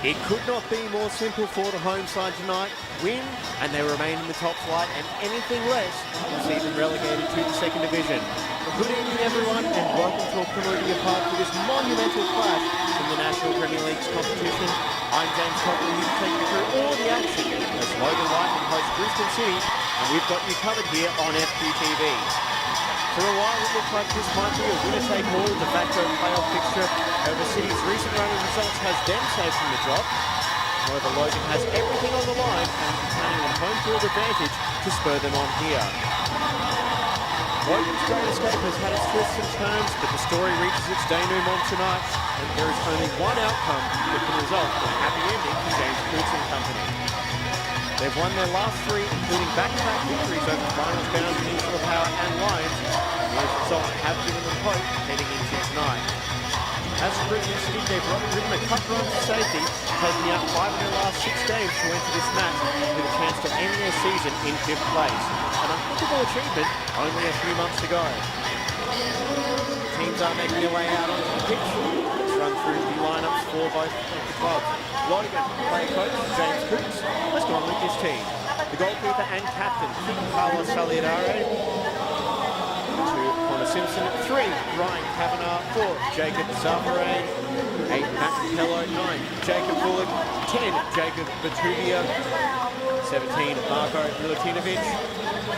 It could not be more simple for the home side tonight. Win, and they remain in the top flight, and anything less will see them relegated to the second division. Good evening, everyone, and welcome to a Promodia Park for this monumental clash in the National Premier League's competition. I'm James Copley, here to take you through all the action as Logan hosts Brisbane City, and we've got you covered here on FQTV. For a while, it looked like this might be a winner-take-all de facto playoff fixture. However, City's recent run of results has them safe from the drop. However, Logan has everything on the line and is counting on home field advantage to spur them on here. Logan's great escape has had its twists and turns, but the story reaches its denouement tonight, and there is only one outcome that can result in a happy ending for James Coots and company. They've won their last three, including back-to-back victories over finals bound Peninsula Power and Lions. Those results have given them hope heading into tonight. As for Brisbane City, they've ridden a cut run to safety, taking out 5 of their last 6 games to enter this match with a chance to end their season in 5th place. An unthinkable achievement only a few months ago. Teams are making their way out onto the pitch. Let's run through the lineups for both of the clubs. Logan, player coach James Coots. Let's go on with this team. The goalkeeper and captain, Carlos Saliadare. 2, Connor Simpson. 3, Ryan Kavanagh. 4, Jacob Zavare. 8, Matt Capello. 9, Jacob Bullock. 10, Jacob Batuvia. 17, Marko Milutinovic.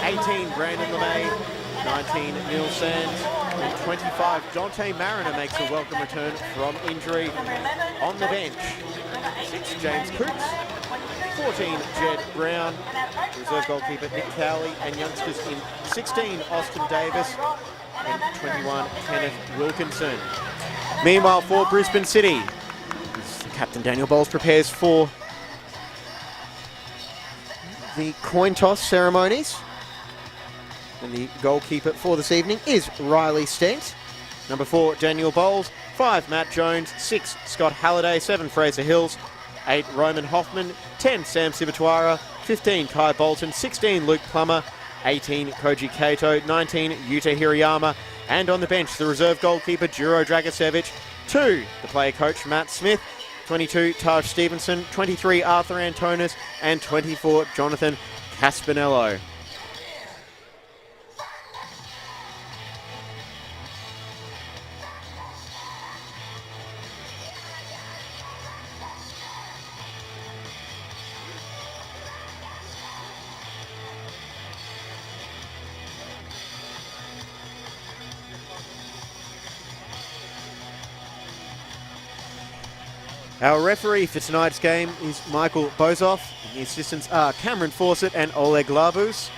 18, Brandon LeMay. 19, Neil Sands. Number 25, Dante Mariner makes a welcome return from injury. On the bench, 6, James Coots, 14, Jed Brown, reserve goalkeeper Nick Cowley, and youngsters in 16, Austin Davis, and 21, Kenneth Wilkinson. Meanwhile, for Brisbane City, Captain Daniel Bowles prepares for the coin toss ceremonies. And the goalkeeper for this evening is Riley Stent. Number 4, Daniel Bowles. 5, Matt Jones. 6, Scott Halliday. 7, Fraser Hills. 8, Roman Hoffman. 10, Sam Sibatuara. 15, Kai Bolton. 16, Luke Plummer. 18, Koji Kato. 19, Yuta Hirayama. And on the bench, the reserve goalkeeper, Juro Dragicevic. 2, the player coach, Matt Smith. 22, Taj Stevenson. 23, Arthur Antonis. And 24, Jonathan Caspinello. Our referee for tonight's game is Michael Bozoff. The assistants are Cameron Fawcett and Oleg Labus.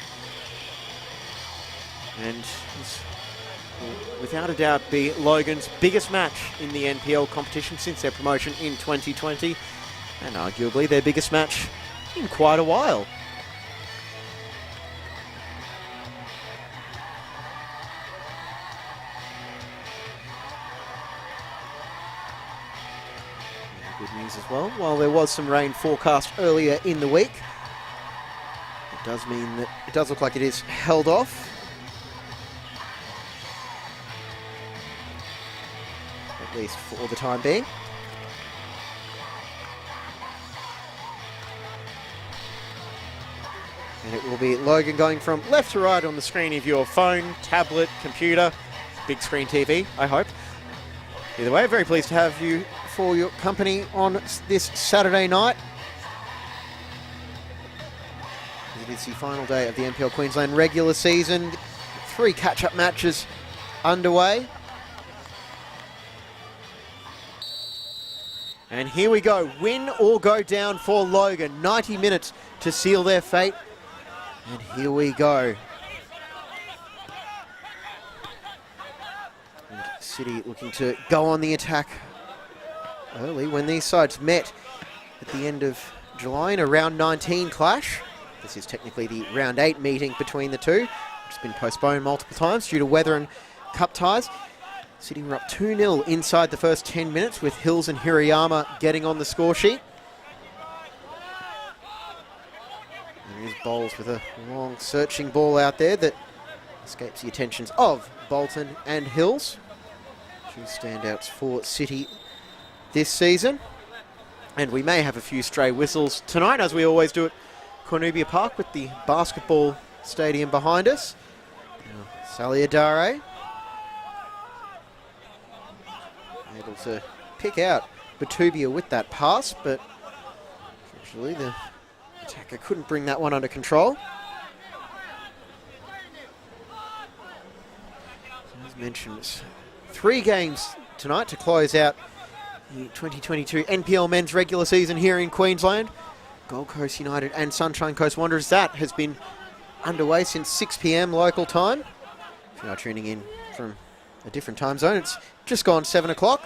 And this will, without a doubt, be Logan's biggest match in the NPL competition since their promotion in 2020. And arguably their biggest match in quite a while. Good news as well. While there was some rain forecast earlier in the week, it does mean that it does look like it is held off. At least for the time being. And it will be Logan going from left to right on the screen of your phone, tablet, computer, big screen TV, I hope. Either way, very pleased to have you for your company on this Saturday night. It is the final day of the NPL Queensland regular season. 3 catch-up matches underway. And here we go. Win or go down for Logan. 90 minutes to seal their fate. And here we go. And City looking to go on the attack early when these sides met at the end of July in a round 19 clash. This is technically the round 8 meeting between the two. It's been postponed multiple times due to weather and cup ties. City were up 2-0 inside the first 10 minutes with Hills and Hirayama getting on the score sheet. There is Bowles with a long searching ball out there that escapes the attentions of Bolton and Hills. Two standouts for City this season. And we may have a few stray whistles tonight, as we always do at Cornubia Park with the basketball stadium behind us. Sally Adare able to pick out Batubia with that pass, but unfortunately the attacker couldn't bring that one under control. As mentioned, 3 games tonight to close out the 2022 NPL men's regular season here in Queensland. Gold Coast United and Sunshine Coast Wanderers. That has been underway since 6 p.m. local time. If you are tuning in from a different time zone, it's just gone 7 o'clock.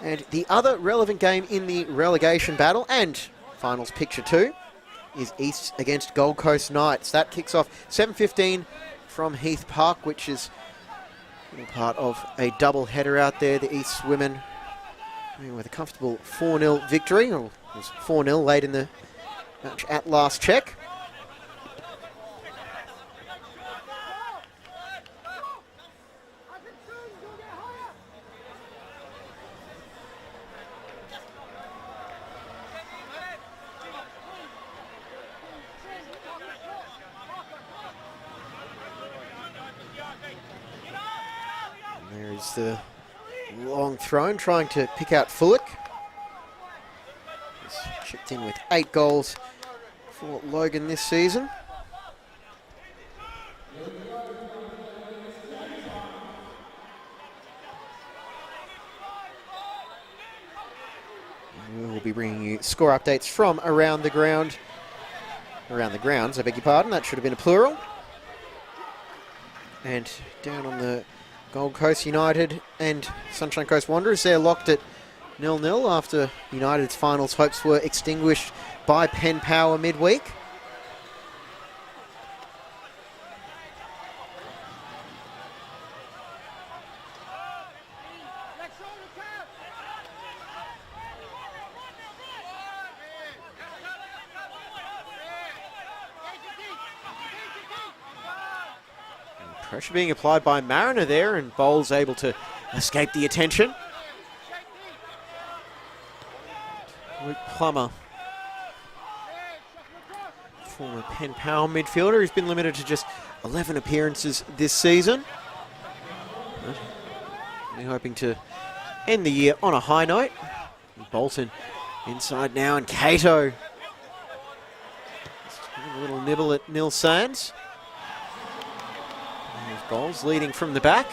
And the other relevant game in the relegation battle and finals picture too is East against Gold Coast Knights. That kicks off 7:15 from Heath Park, which is part of a double header out there. The East women with a comfortable 4-0 victory. Or it was 4-0 late in the match at last check. And there is the long throw, trying to pick out Fullick. He's chipped in with 8 goals for Logan this season. We'll be bringing you score updates from around the grounds, I beg your pardon, that should have been a plural. And down on the Gold Coast, United and Sunshine Coast Wanderers, they're locked at 0-0 after United's finals hopes were extinguished by Penn Power midweek. Pressure being applied by Mariner there, and Bowles able to escape the attention. Luke Plummer, former Penn Power midfielder, who's been limited to just 11 appearances this season. We're hoping to end the year on a high note. Bolton inside now, and Cato. A little nibble at Nil Sands. There's Bowles leading from the back.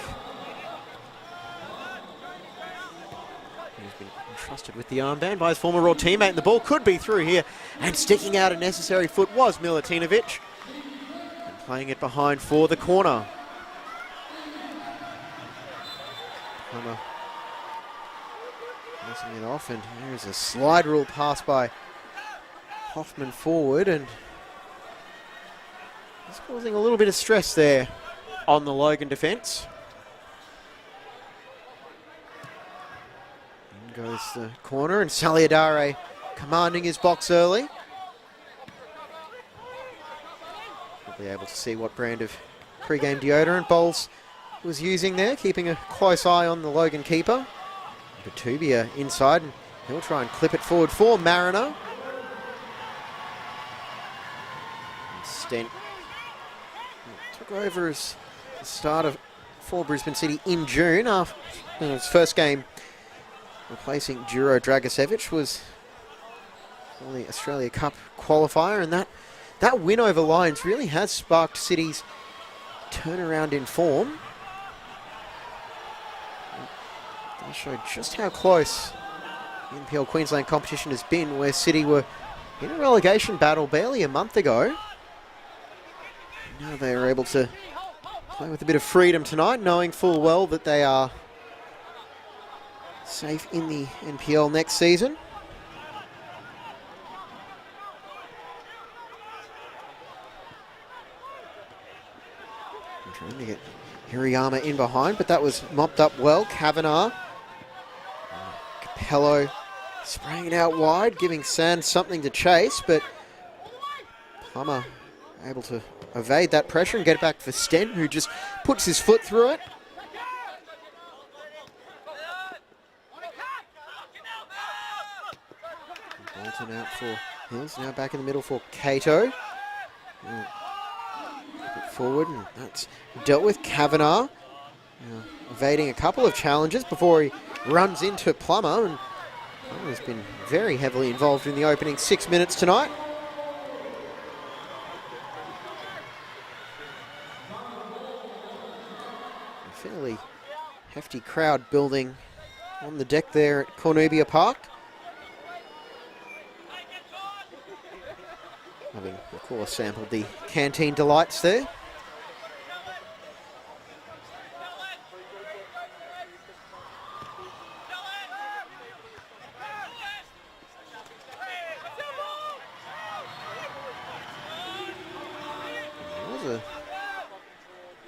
He's been entrusted with the armband by his former Raw teammate, and the ball could be through here. And sticking out a necessary foot was Milutinovic. And playing it behind for the corner. Plummer passing it off, and there's a slide rule pass by Hoffman forward, and it's causing a little bit of stress there on the Logan defence. In goes the corner, and Saliadare commanding his box early. We'll be able to see what brand of pre-game deodorant Bowles was using there, keeping a close eye on the Logan keeper. Batubia inside, and he'll try and clip it forward for Mariner. And Stent took over as the starter for Brisbane City in June after his first game, replacing Duro Dragicevic, was on the Australia Cup qualifier, and that win over Lions really has sparked City's turnaround in form. I'll show just how close the NPL Queensland competition has been, where City were in a relegation battle barely a month ago. Now they are able to play with a bit of freedom tonight, knowing full well that they are safe in the NPL next season. I'm trying to get Hirayama in behind, but that was mopped up well. Kavanagh. Capello spraying it out wide, giving Sands something to chase, but Plummer able to evade that pressure and get it back for Stent, who just puts his foot through it. Bolton out for Hills, now back in the middle for Cato. Forward, and that's dealt with. Kavanagh evading a couple of challenges before he runs into Plummer, and Plummer's been very heavily involved in the opening 6 minutes tonight. A fairly hefty crowd building on the deck there at Cornubia Park. Having, of course, sampled the canteen delights there.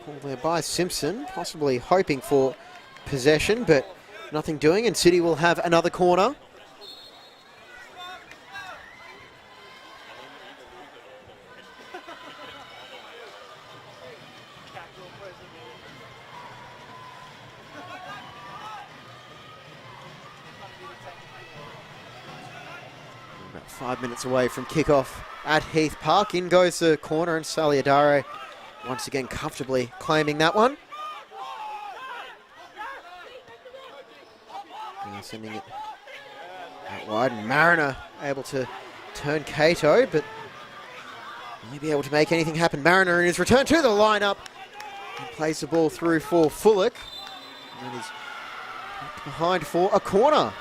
Call there by Simpson, possibly hoping for possession, but nothing doing, and City will have another corner. About 5 minutes away from kickoff at Heath Park. In goes the corner, and Saliadare once again comfortably claiming that one. Now sending it out wide, and Mariner able to turn Cato, but will he be able to make anything happen? Mariner in his return to the lineup and plays the ball through for Fullock, and he's behind for a corner.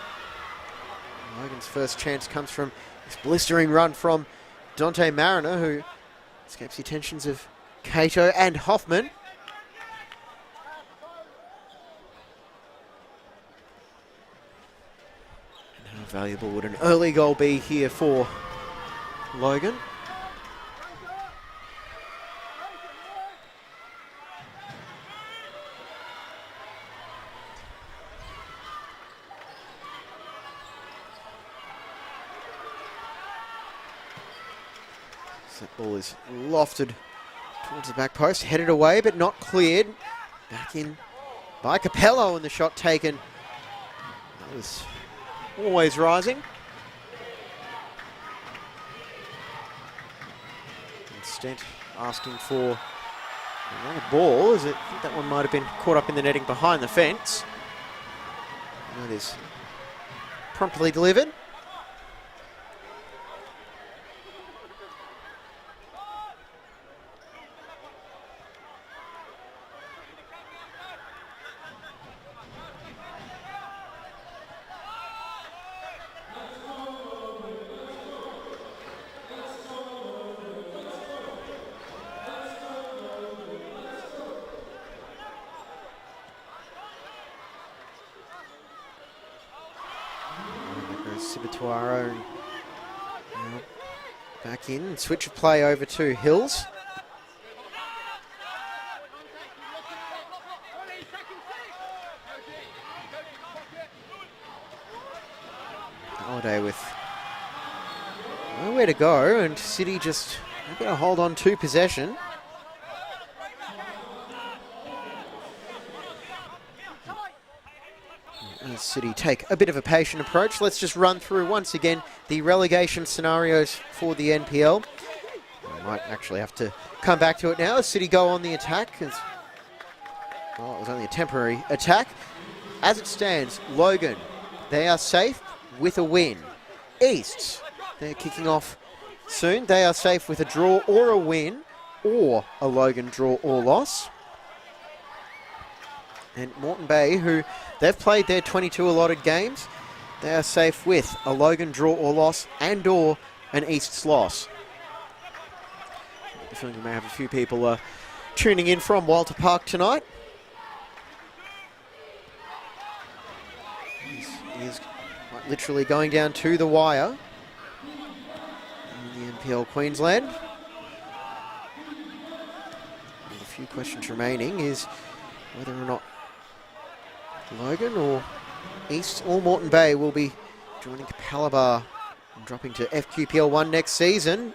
Logan's first chance comes from this blistering run from Dante Mariner, who escapes the attentions of Cato and Hoffman. And how valuable would an early goal be here for Logan? That ball is lofted towards the back post, headed away but not cleared. Back in by Capello, and the shot taken. That was always rising. Instead asking for another ball, as I think that one might have been caught up in the netting behind the fence. That is promptly delivered. Cibituaro back in, switch of play over to Hills. Holiday with nowhere to go, and City just going to hold on to possession. City take a bit of a patient approach. Let's just run through once again the relegation scenarios for the NPL. I might actually have to come back to it now as City go on the attack. Well, it was only a temporary attack. As it stands, Logan, they are safe with a win. East, they're kicking off soon. They are safe with a draw or a win, or a Logan draw or loss. And Moreton Bay, who they've played their 22 allotted games, they are safe with a Logan draw or loss and or an East's loss. I feel like we may have a few people tuning in from Walter Park tonight. He is quite literally going down to the wire in the NPL Queensland. And a few questions remaining is whether or not Logan or East or Moreton Bay will be joining Capalaba and dropping to FQPL 1 next season.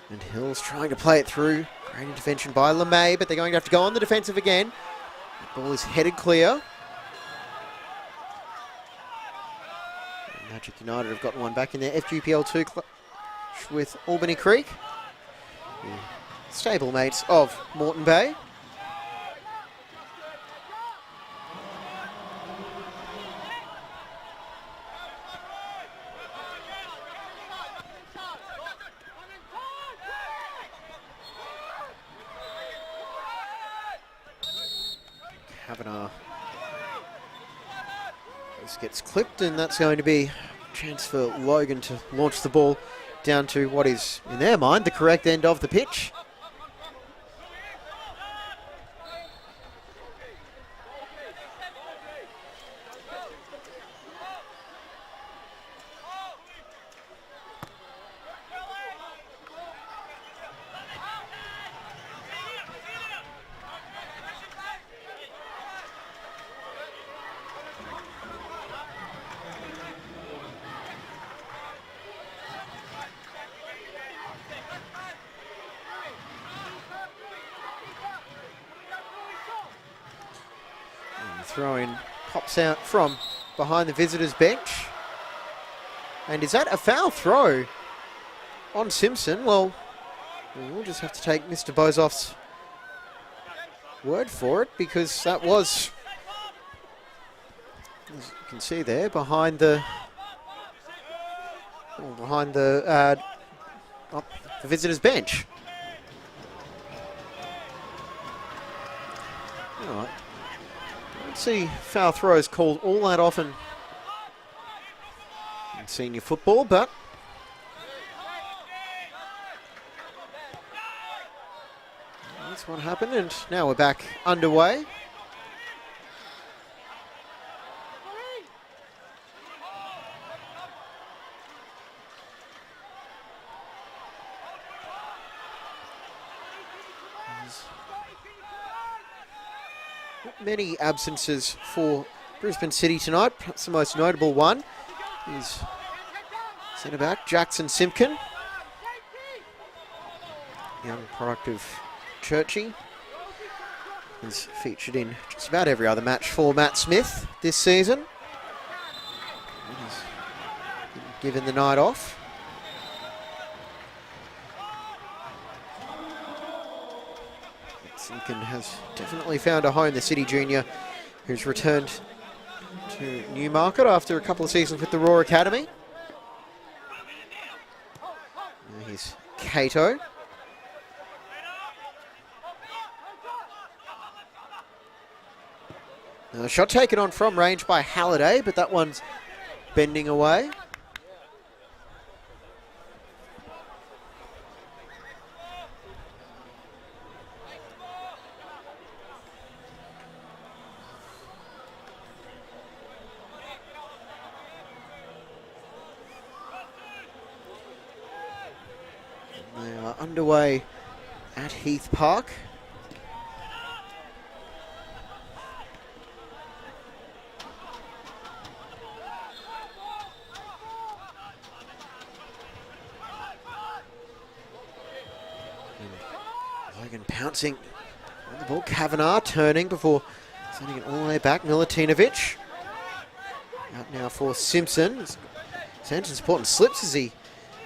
And Hills trying to play it through. Great intervention by LeMay, but they're going to have to go on the defensive again. The ball is headed clear. And Magic United have gotten one back in their FQPL 2 with Albany Creek, the stable mates of Moreton Bay. This gets clipped, and that's going to be a chance for Logan to launch the ball down to what is, in their mind, the correct end of the pitch. Throw-in pops out from behind the visitors' bench. And is that a foul throw on Simpson? Well, we'll just have to take Mr. Bozoff's word for it, because that was, as you can see there, behind the visitors' bench. All right. See foul throws called all that often in senior football, but that's what happened, and now we're back underway. Not many absences for Brisbane City tonight. Perhaps the most notable one is centre-back Jackson Simpkin, young product of Churchy. He's featured in just about every other match for Matt Smith this season. He's given the night off. Simpkin has definitely found a home, the City junior, who's returned to Newmarket after a couple of seasons with the Raw Academy. Now here's Cato. Now a shot taken on from range by Halliday, but that one's bending away. They are underway at Heath Park. Logan pouncing on the ball. Kavanagh turning before sending it all the way back. Milutinovic out now for Simpson. Sanderson support and slips as he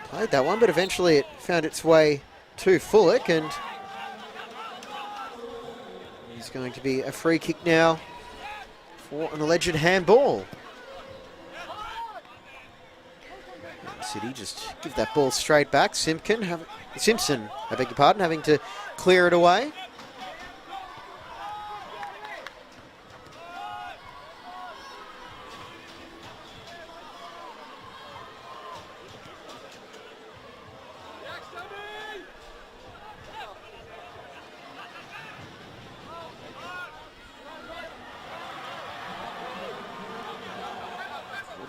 played that one, but eventually it found its way to Fullick, and he's going to be a free kick now for an alleged handball. And City just give that ball straight back. Simpson, I beg your pardon, having to clear it away.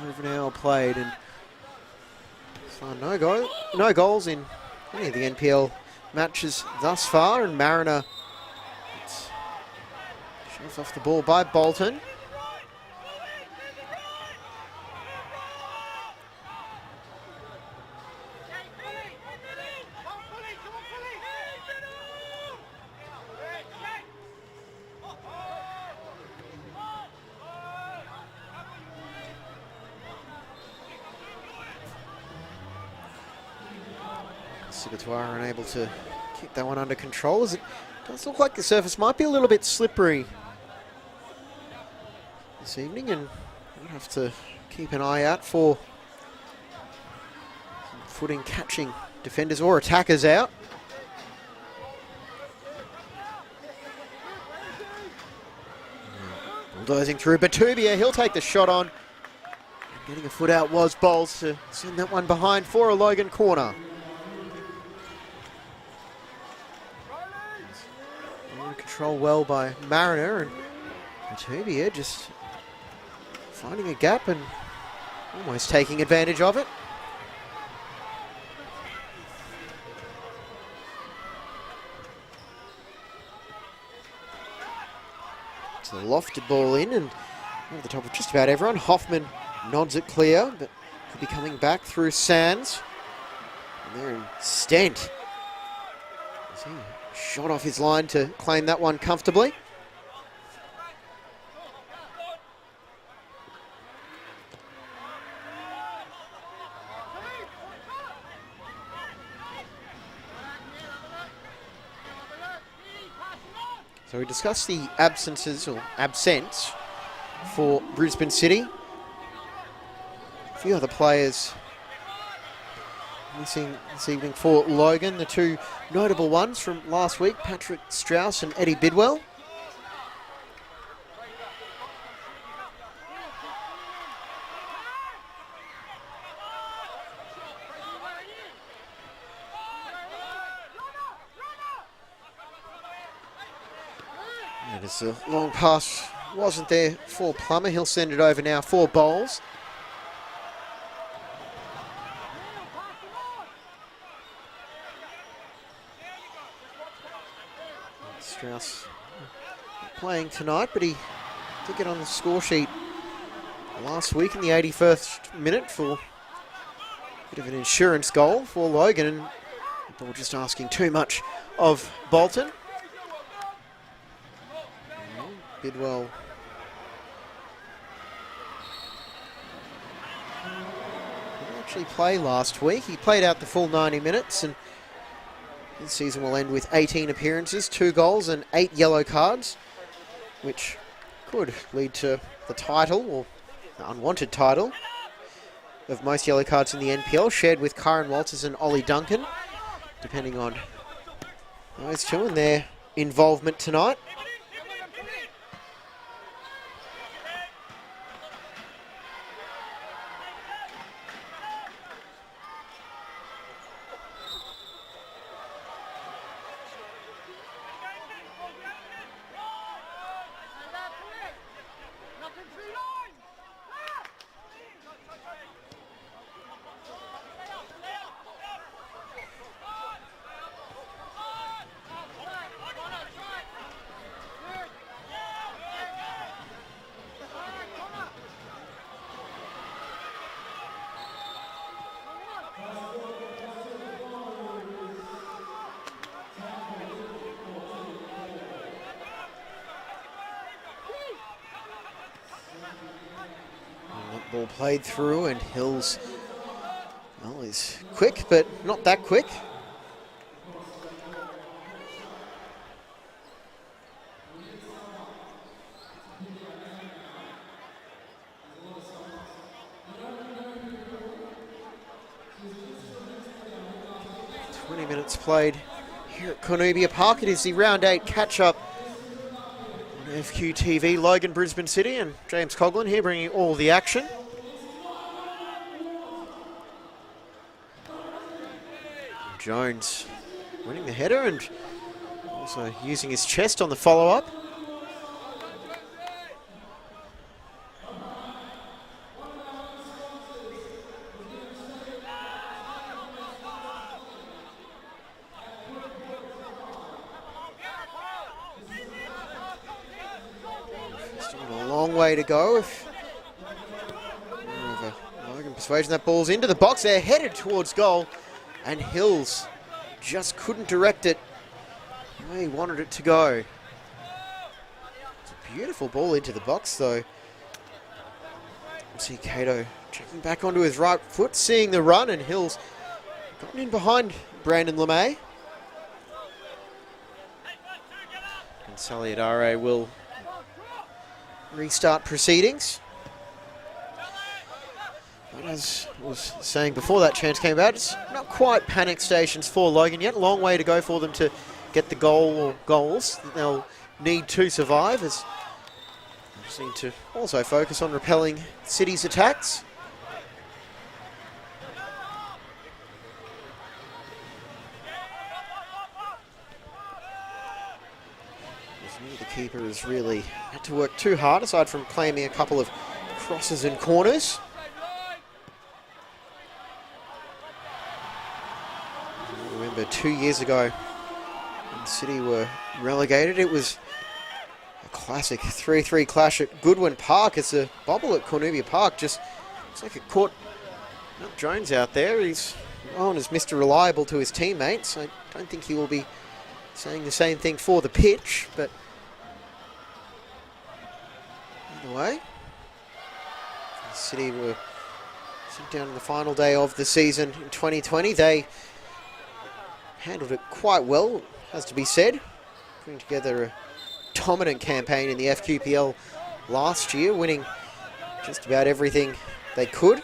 Over an hour played, and so no goals in any of the NPL matches thus far, and Mariner shoves off the ball by Bolton. Sigatoir unable to keep that one under control, as it does look like the surface might be a little bit slippery this evening, and we'll have to keep an eye out for some footing catching defenders or attackers out. Bulldozing through Batubia, he'll take the shot on. And getting a foot out was Bowles to send that one behind for a Logan corner. Control well by Mariner, and Batubia just finding a gap and almost taking advantage of it. So the lofted ball in and over the top of just about everyone. Hoffman nods it clear, but could be coming back through Sands. And there in Stent. Shot off his line to claim that one comfortably. So we discussed the absences or absence for Brisbane City. A few other players missing this evening for Logan. The two notable ones from last week, Patrick Strauss and Eddie Bidwell. And as the long pass wasn't there for Plummer, he'll send it over now for Bowles. Strauss playing tonight, but he did get on the score sheet last week in the 81st minute for a bit of an insurance goal for Logan, and people were just asking too much of Bolton. Bidwell didn't actually play last week. He played out the full 90 minutes, and this season will end with 18 appearances, 2 goals and 8 yellow cards, which could lead to the title, or the unwanted title, of most yellow cards in the NPL, shared with Kyron Walters and Ollie Duncan, depending on those two and their involvement tonight. Ball played through, and Hills, well, is quick, but not that quick. Minutes played here at Cornubia Park. It is the round 8 catch-up on FQTV. Logan, Brisbane City, and James Coughlin here bringing all the action. Jones winning the header and also using his chest on the follow-up. Way to go. If Logan persuasion, that ball's into the box. They're headed towards goal, and Hills just couldn't direct it where he wanted it to go. It's a beautiful ball into the box, though. See Cato checking back onto his right foot, seeing the run, and Hills gotten in behind Brandon LeMay. And Saliadare will restart proceedings. But as I was saying before that chance came about, it's not quite panic stations for Logan yet. Long way to go for them to get the goal or goals that they'll need to survive, as they just need to also focus on repelling City's attacks. The keeper has really had to work too hard, aside from claiming a couple of crosses and corners. I remember 2 years ago when City were relegated, it was a classic 3-3 clash at Goodwin Park. It's a bobble at Cornubia Park. Just looks like it caught Jones out there. He's known as Mr. Reliable to his teammates. I don't think he will be saying the same thing for the pitch, but way. City were sent down on the final day of the season in 2020. They handled it quite well, has to be said, putting together a dominant campaign in the FQPL last year, winning just about everything they could.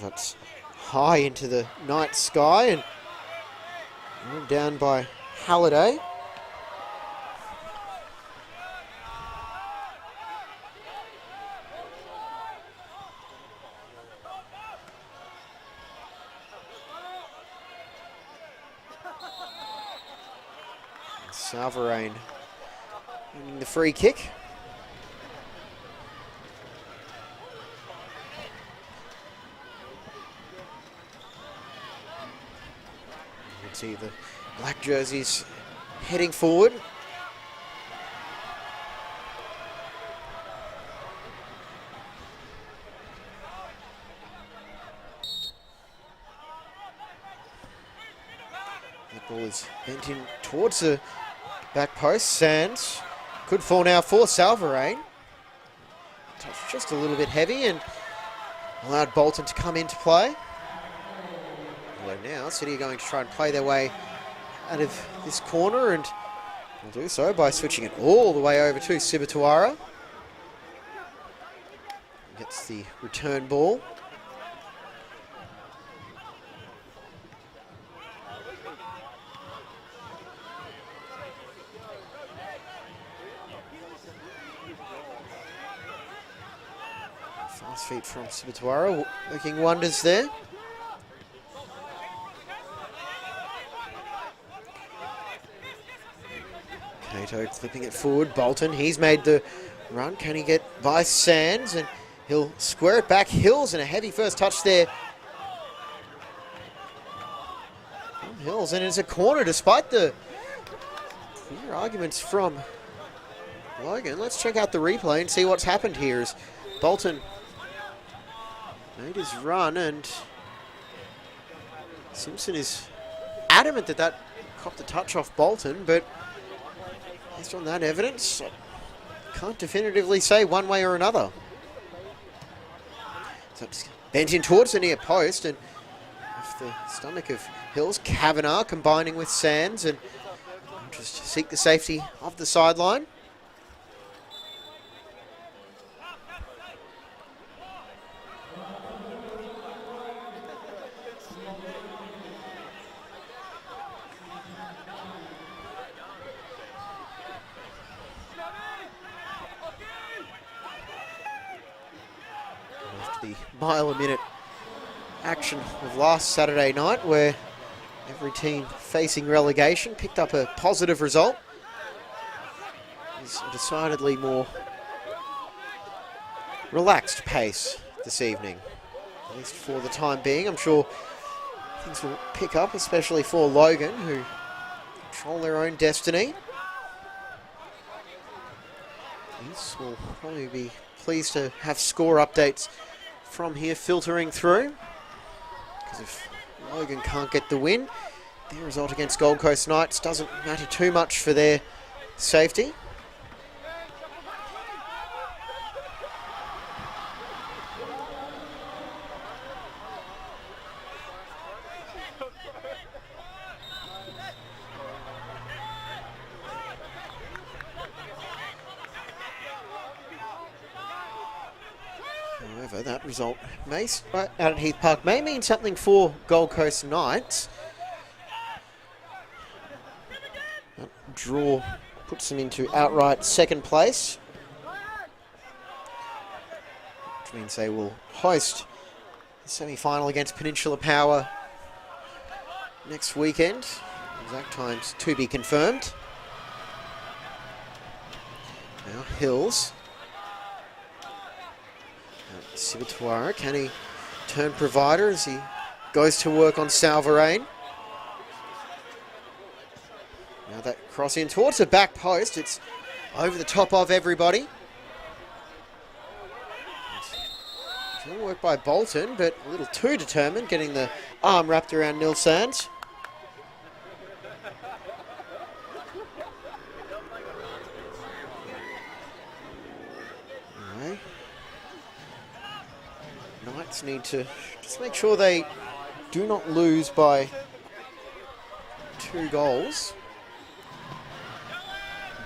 That's high into the night sky and down by Halliday. Salvarain winning the free kick. You can see the black jerseys heading forward. The ball is bent in towards the back post. Sands could fall now for Salvarain. Touch just a little bit heavy and allowed Bolton to come into play. Although now City are going to try and play their way out of this corner, and will do so by switching it all the way over to Sibatuara. Gets the return ball. Fast feet from Sibatuara, working wonders there. Cato clipping it forward. Bolton, he's made the run. Can he get by Sands? And he'll square it back. Hills, and a heavy first touch there. Hills, and it's a corner despite the clear arguments from Logan. Let's check out the replay and see what's happened here. As Bolton made his run, and Simpson is adamant that that copped the touch off Bolton, but based on that evidence, I can't definitively say one way or another. So it's bent in towards the near post, and off the stomach of Hills, Kavanagh combining with Sands, and just seek the safety of the sideline. The mile-a-minute action of last Saturday night, where every team facing relegation picked up a positive result. It's a decidedly more relaxed pace this evening, at least for the time being. I'm sure things will pick up, especially for Logan, who control their own destiny. These will probably be pleased to have score updates from here filtering through, because if Logan can't get the win, their result against Gold Coast Knights doesn't matter too much for their safety. However, that result out at Heath Park may mean something for Gold Coast Knights. That draw puts them into outright second place, which means they will host the semi-final against Peninsula Power next weekend. Exact times to be confirmed. Now Hills. Sibatuara, can he turn provider as he goes to work on Salvarain? Now that cross in towards the back post, it's over the top of everybody. It's all work by Bolton, but a little too determined, getting the arm wrapped around Nil Sands. Knights need to just make sure they do not lose by 2 goals.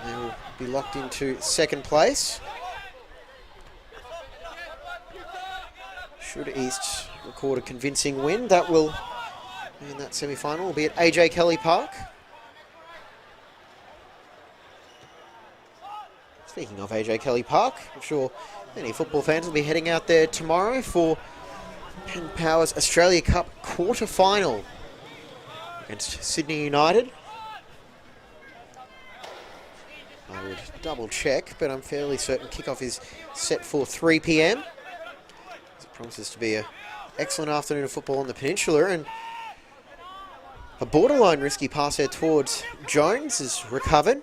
They will be locked into second place. Should East record a convincing win, that will mean that semi-final will be at AJ Kelly Park. Speaking of AJ Kelly Park, I'm sure many football fans will be heading out there tomorrow for Penn Power's Australia Cup quarter-final against Sydney United. I would double check, but I'm fairly certain kickoff is set for 3 p.m. It promises to be an excellent afternoon of football on the peninsula, and a borderline risky pass there towards Jones is recovered.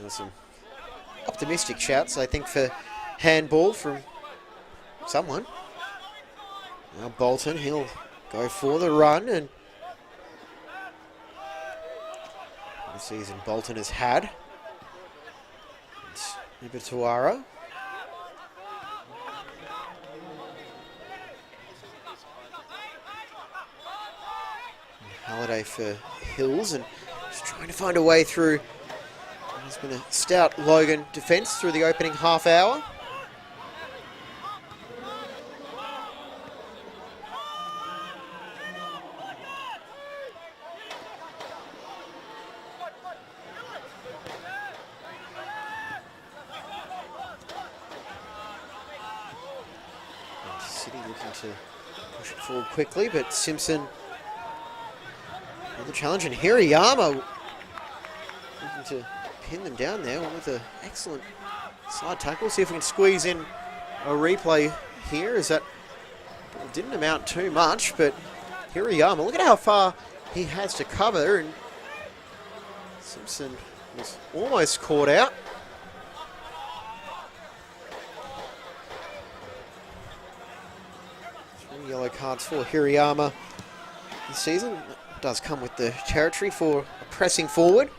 Some optimistic shouts, I think, for handball from someone. Now Bolton, he'll go for the run, and the season Bolton has had. It's Ibatuara. Halliday for Hills, and just trying to find a way through. There's been a stout Logan defence through the opening half hour. And City looking to push it forward quickly, but Simpson with the challenge, and Hirayama looking to pin them down there with an excellent side tackle. See if we can squeeze in a replay here, as that didn't amount too much, but Hirayama, look at how far he has to cover, and Simpson was almost caught out. 3 yellow cards for Hirayama this season. That does come with the territory for pressing forward.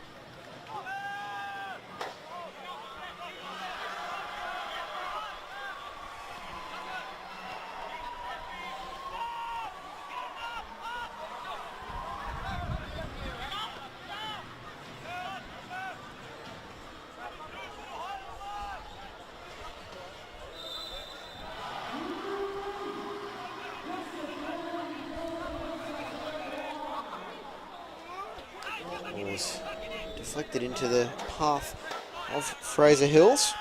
Was deflected into the path of Fraser Hills.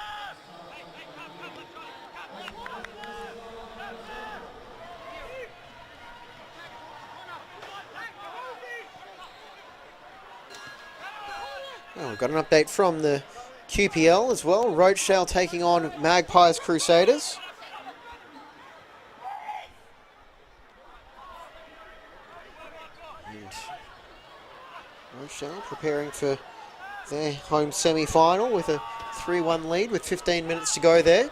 Oh, we've got an update from the QPL as well. Rochdale taking on Magpies Crusaders. Rochdale preparing for their home semi-final with a 3-1 lead with 15 minutes to go there.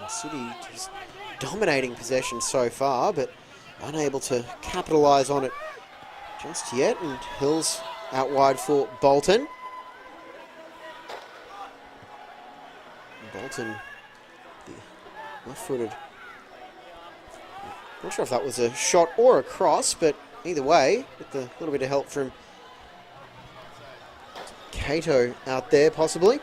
City just dominating possession so far, but unable to capitalise on it just yet. And Hills out wide for Bolton. Bolton, the left-footed. Not sure if that was a shot or a cross, but either way, with a little bit of help from Cato out there, possibly.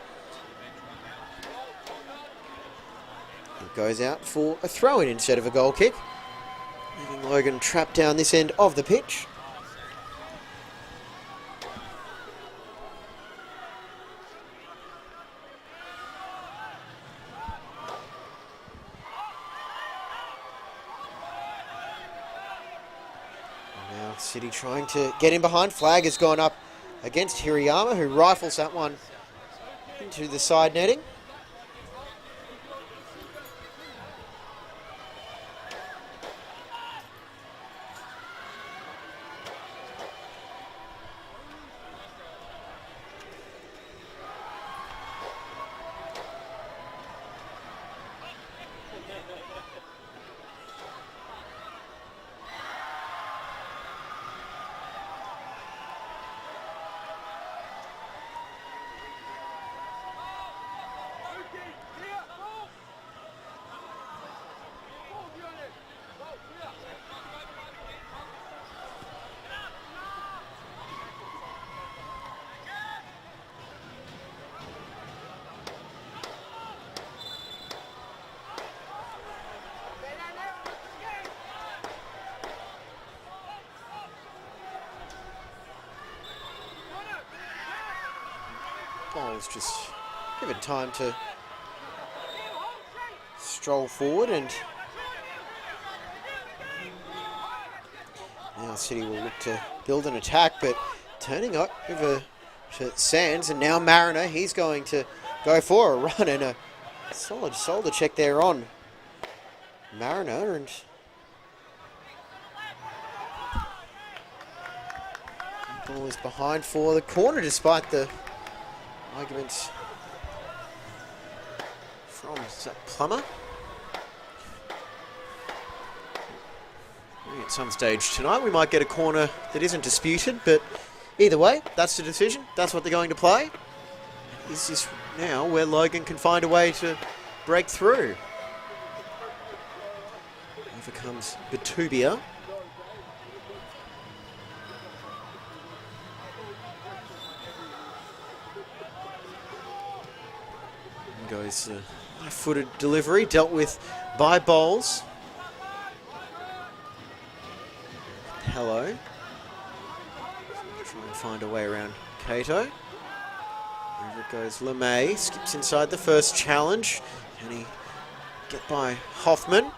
Goes out for a throw-in instead of a goal kick. Leaving Logan trapped down this end of the pitch. Now City trying to get in behind. Flag has gone up against Hirayama, who rifles that one into the side netting. Ball's just given time to stroll forward, and now City will look to build an attack, but turning over to Sands, and now Mariner, he's going to go for a run, and a solid shoulder check there on Mariner, and the ball is behind for the corner despite the arguments from Plummer. Maybe at some stage tonight we might get a corner that isn't disputed, but either way, that's the decision. That's what they're going to play. Is this now where Logan can find a way to break through? Over comes Batubia. Goes the left-footed delivery, dealt with by Bowles. Hello. Try and find a way around Cato. Over it goes LeMay, skips inside the first challenge. Can he get by Hoffman?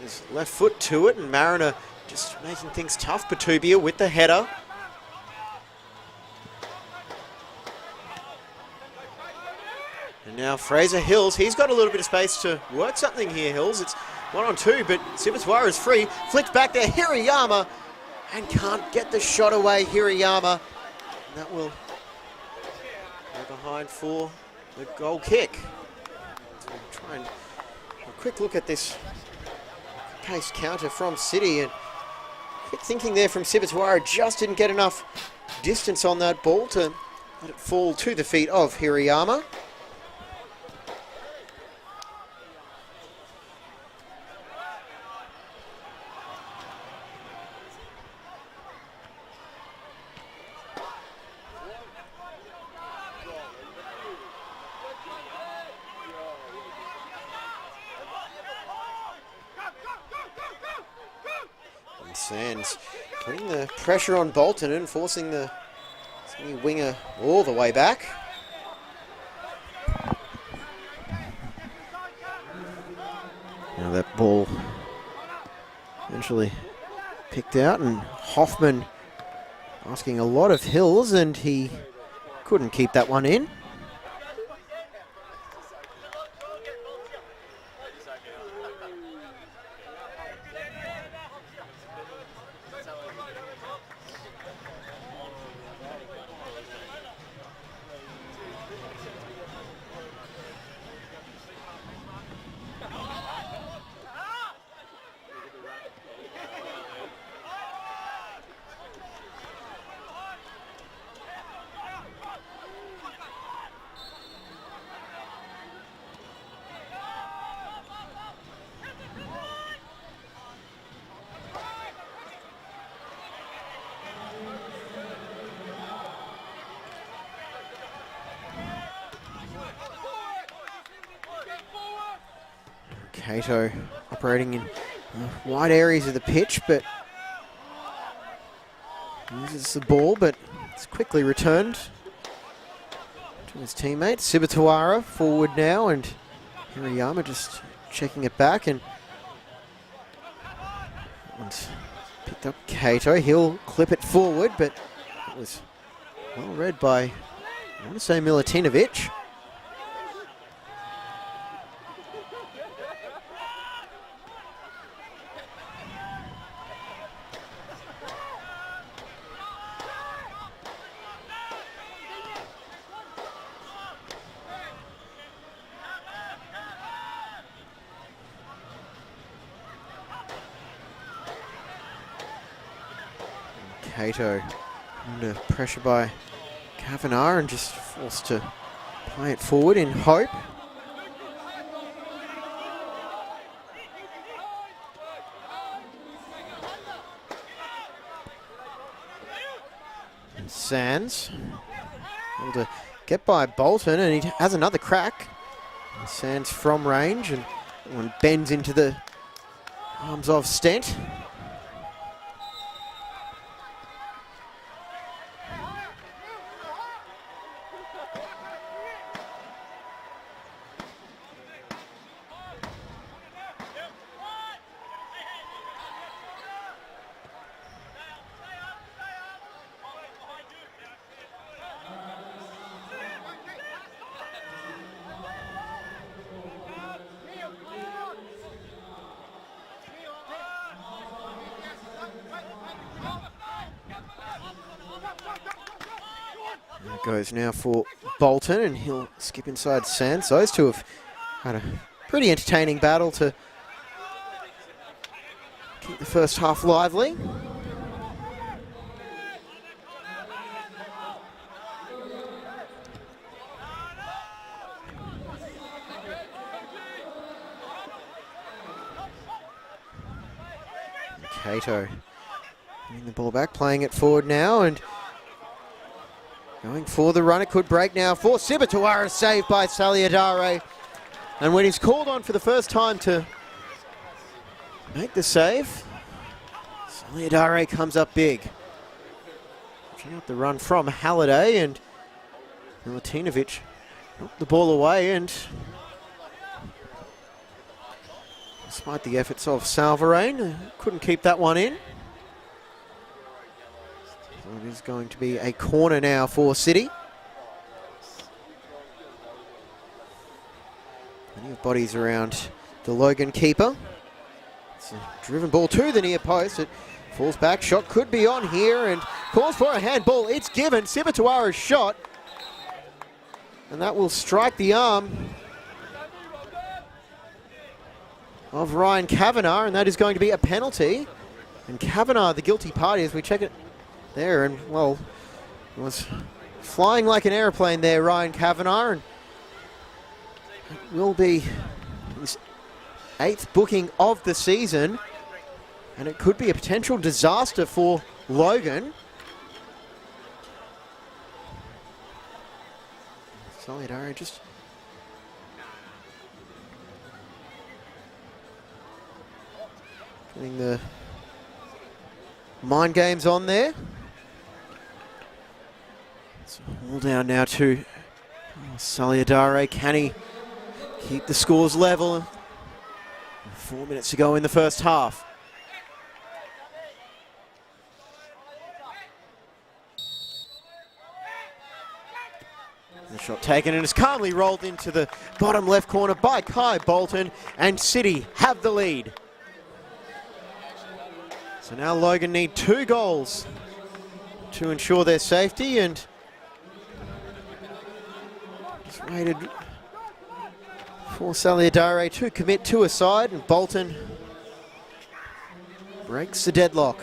His left foot to it, and Mariner just making things tough. Batubia with the header. And now Fraser Hills, he's got a little bit of space to work something here, Hills. It's 1-on-2, but Sibitwara is free. Flicked back there, Hirayama, and can't get the shot away, Hirayama. And that will go behind for the goal kick. So we'll try and have a quick look at this pace counter from City, and quick thinking there from Sibitwara, just didn't get enough distance on that ball to let it fall to the feet of Hirayama. Sands putting the pressure on Bolton and forcing the Sydney winger all the way back. Now that ball eventually picked out, and Hoffman asking a lot of Hills, and he couldn't keep that one in. Cato operating in wide areas of the pitch, but uses the ball, but it's quickly returned to his teammate. Sibitawara forward now, and Hirayama just checking it back, and picked up Cato. He'll clip it forward, but it was well read by, I want to say, Milutinovic. Cato under pressure by Kavanagh and just forced to play it forward in hope. And Sands able to get by Bolton, and he has another crack. And Sands from range, and one bends into the arms of Stent. There it goes now for Bolton, and he'll skip inside Sands. Those two have had a pretty entertaining battle to keep the first half lively. Cato getting the ball back, playing it forward now, and going for the run. It could break now for Sibatuara, saved by Saliadare. And when he's called on for the first time to make the save, Saliadare comes up big. Watching out the run from Halliday, and Milutinovic knocked the ball away, and despite the efforts of Salvarain, couldn't keep that one in. So it is going to be a corner now for City. Plenty of bodies around the Logan keeper. It's a driven ball to the near post. It falls back. Shot could be on here and calls for a handball. It's given. Sibatuara's shot. And that will strike the arm of Ryan Kavanagh, and that is going to be a penalty. And Kavanagh, the guilty party, as we check it there, and well, was flying like an aeroplane there, Ryan Kavanagh, and it will be his 8th booking of the season, and it could be a potential disaster for Logan. Solidaro just putting the mind games on there. It's all down now to Saliadare. Can he keep the scores level? 4 minutes to go in the first half. The shot taken and is calmly rolled into the bottom left corner by Kai Bolton, and City have the lead. So now Logan need 2 goals to ensure their safety, and just waited for Saliadare to commit to a side, and Bolton breaks the deadlock.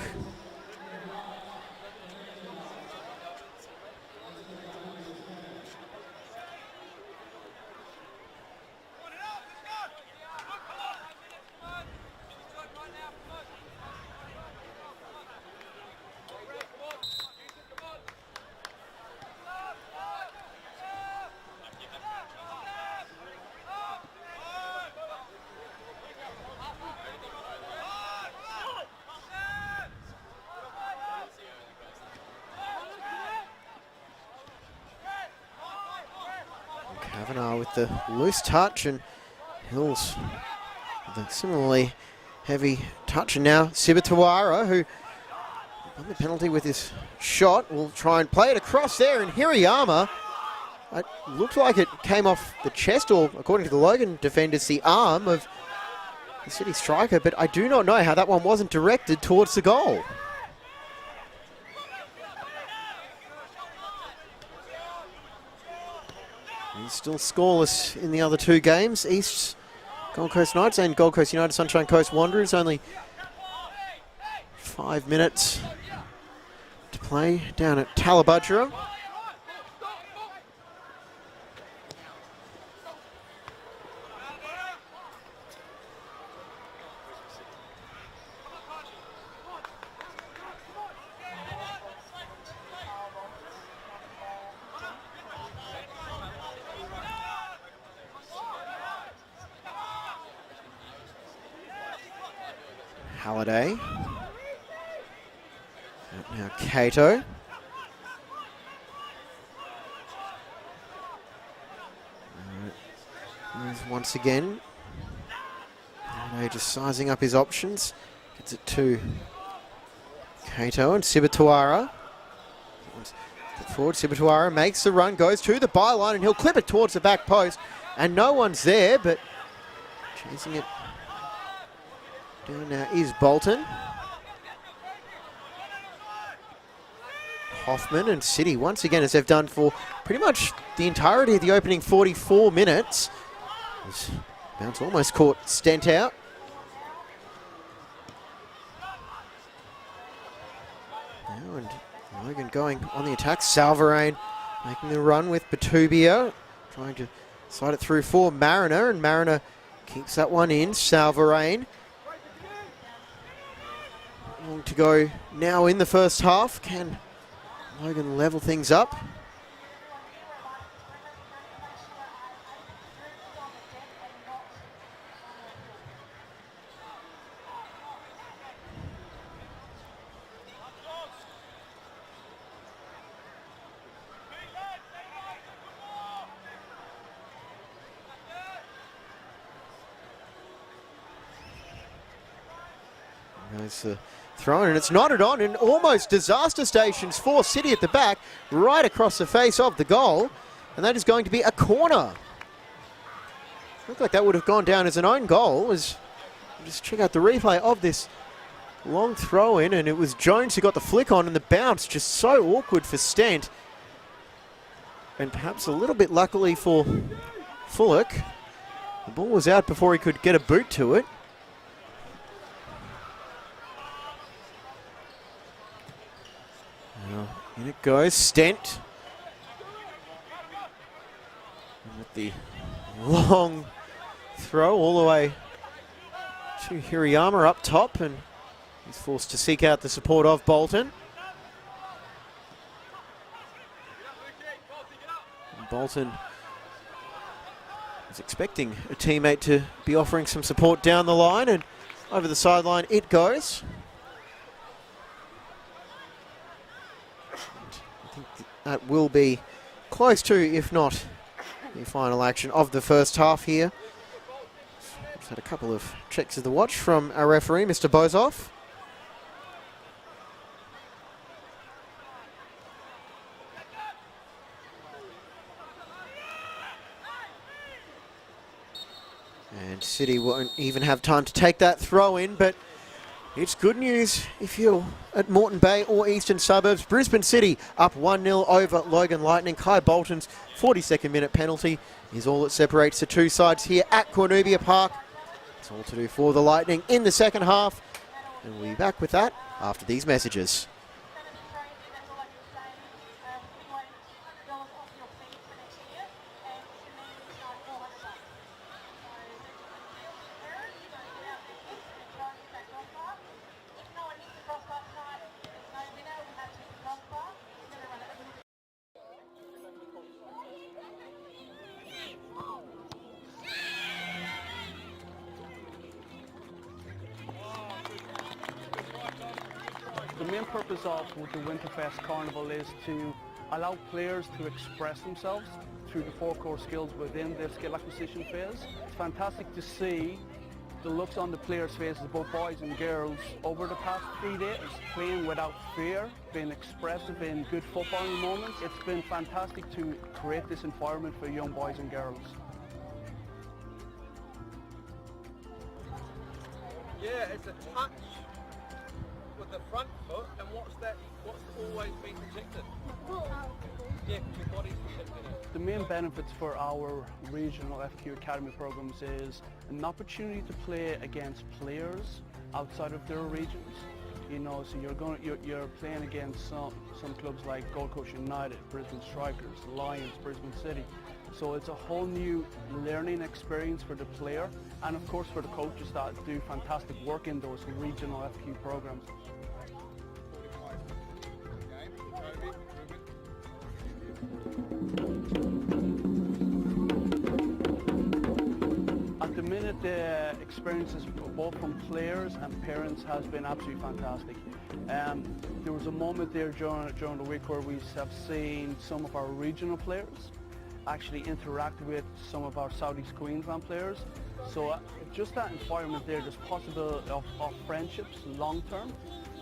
Kavanagh with the loose touch, and Hills with a similarly heavy touch. And now Sibatuara, who won the penalty with his shot, will try and play it across there, and Hirayama, it looked like it came off the chest, or according to the Logan defenders, the arm of the City striker, but I do not know how that one wasn't directed towards the goal. He's still scoreless in the other 2 games. East's Gold Coast Knights and Gold Coast United Sunshine Coast Wanderers. Only 5 minutes to play down at Tallabudgera. Halliday. Now Cato. Once again. Halliday just sizing up his options. Gets it to Cato and Sibatuara. Put forward, Sibatuara makes the run, goes to the byline, and he'll clip it towards the back post. And no one's there, but chasing it down now is Bolton. Hoffman and City, once again, as they've done for pretty much the entirety of the opening 44 minutes. This bounce almost caught Stent out. Now and Logan going on the attack. Salvarain making the run with Batubia, trying to slide it through for Mariner, and Mariner keeps that one in. Salvarain. Long to go now in the first half. Can Logan level things up? Goes the throw in, and it's knotted on, and almost disaster stations for City at the back, right across the face of the goal, and that is going to be a corner. Looked like that would have gone down as an own goal. Just check out the replay of this long throw in, and it was Jones who got the flick on, and the bounce just so awkward for Stent, and perhaps a little bit luckily for Fullock. The ball was out before he could get a boot to it. In it goes, Stent. And with the long throw all the way to Hirayama up top, and he's forced to seek out the support of Bolton. And Bolton is expecting a teammate to be offering some support down the line, and over the sideline it goes. That will be close to, if not the final action of the first half here. Just had a couple of checks of the watch from our referee, Mr. Bozoff. And City won't even have time to take that throw in, but it's good news if you're at Moreton Bay or Eastern Suburbs. Brisbane City up 1-0 over Logan Lightning. Kai Bolton's 42nd minute penalty is all that separates the two sides here at Cornubia Park. It's all to do for the Lightning in the second half. And we'll be back with that after these messages. The main purpose of the Winterfest Carnival is to allow players to express themselves through the four core skills within their skill acquisition phase. It's fantastic to see the looks on the players' faces, both boys and girls, over the past 3 days, playing without fear, being expressive in good footballing moments. It's been fantastic to create this environment for young boys and girls. Yeah, it's a touch with the front foot, and what's always been protected? Yeah, your body's protected. The main benefits for our regional FQ Academy programs is an opportunity to play against players outside of their regions. You know, so you're playing against some clubs like Gold Coast United, Brisbane Strikers, Lions, Brisbane City. So it's a whole new learning experience for the player, and of course for the coaches that do fantastic work in those regional FQ programs. At the minute, the experiences both from players and parents has been absolutely fantastic. There was a moment there during the week where we have seen some of our regional players actually interact with some of our Southeast Queensland players. So just that environment there, there's possibility of friendships long term.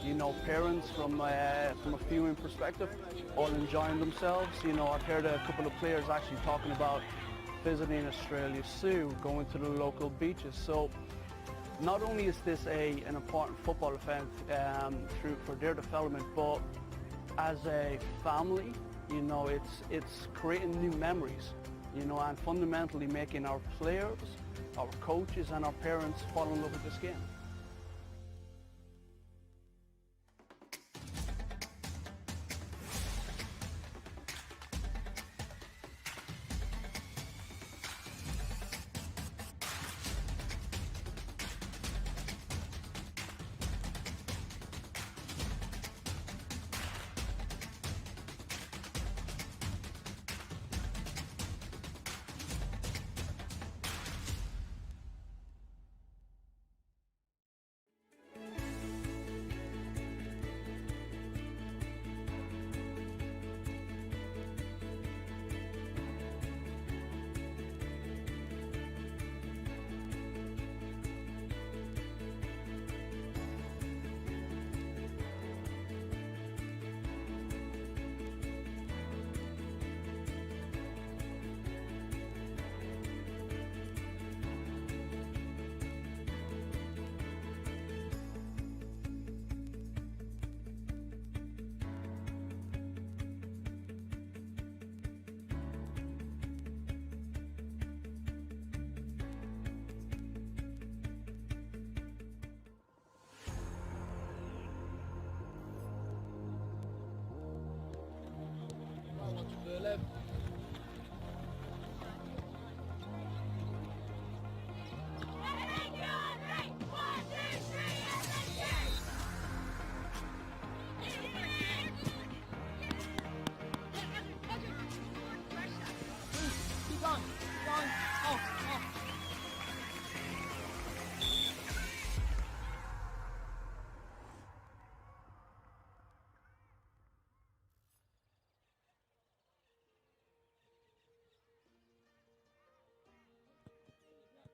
You know, parents from a viewing perspective, all enjoying themselves. You know, I've heard a couple of players actually talking about visiting Australia Zoo, going to the local beaches. So not only is this an important football event for their development, but As a family, you know, it's creating new memories, you know, and fundamentally making our players, our coaches and our parents fall in love with this game.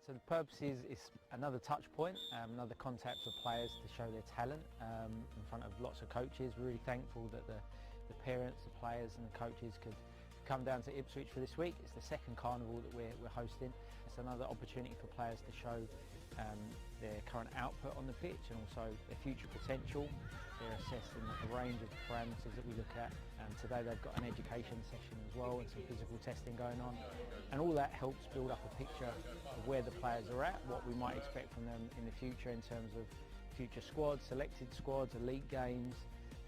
So the purpose is another touch point, another contact for players to show their talent in front of lots of coaches. We're really thankful that the parents, the players and the coaches could come down to Ipswich for this week. It's the second carnival that we're hosting. It's another opportunity for players to show their current output on the pitch and also their future potential. They're assessing a range of parameters that we look at. Today they've got an education session as well and some physical testing going on. And all that helps build up a picture of where the players are at, what we might expect from them in the future in terms of future squads, selected squads, elite games,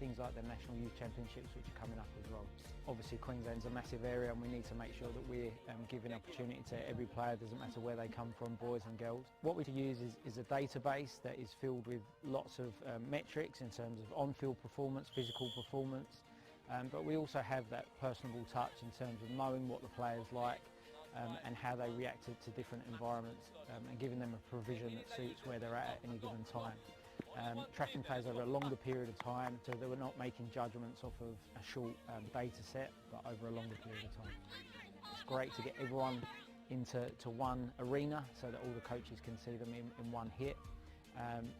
things like the National Youth Championships which are coming up as well. Obviously Queensland's a massive area and we need to make sure that we're giving opportunity to every player, doesn't matter where they come from, boys and girls. What we use is a database that is filled with lots of metrics in terms of on-field performance, physical performance, but we also have that personable touch in terms of knowing what the players like and how they react to different environments and giving them a provision that suits where they're at any given time. Tracking players over a longer period of time so that we're not making judgments off of a short data set but over a longer period of time. It's great to get everyone into one arena so that all the coaches can see them in one hit.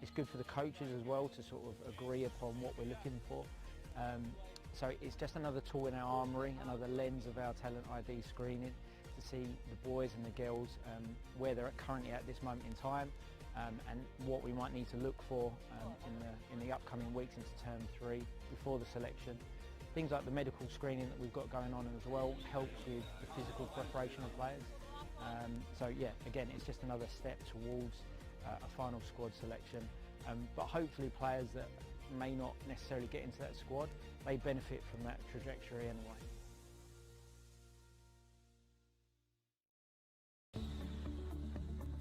It's good for the coaches as well to sort of agree upon what we're looking for. So it's just another tool in our armoury, another lens of our talent ID screening to see the boys and the girls where they're currently at this moment in time and what we might need to look for in the upcoming weeks into term 3 before the selection. Things like the medical screening that we've got going on as well helps with the physical preparation of players. So yeah, again, it's just another step towards a final squad selection. But hopefully players that may not necessarily get into that squad, they benefit from that trajectory anyway.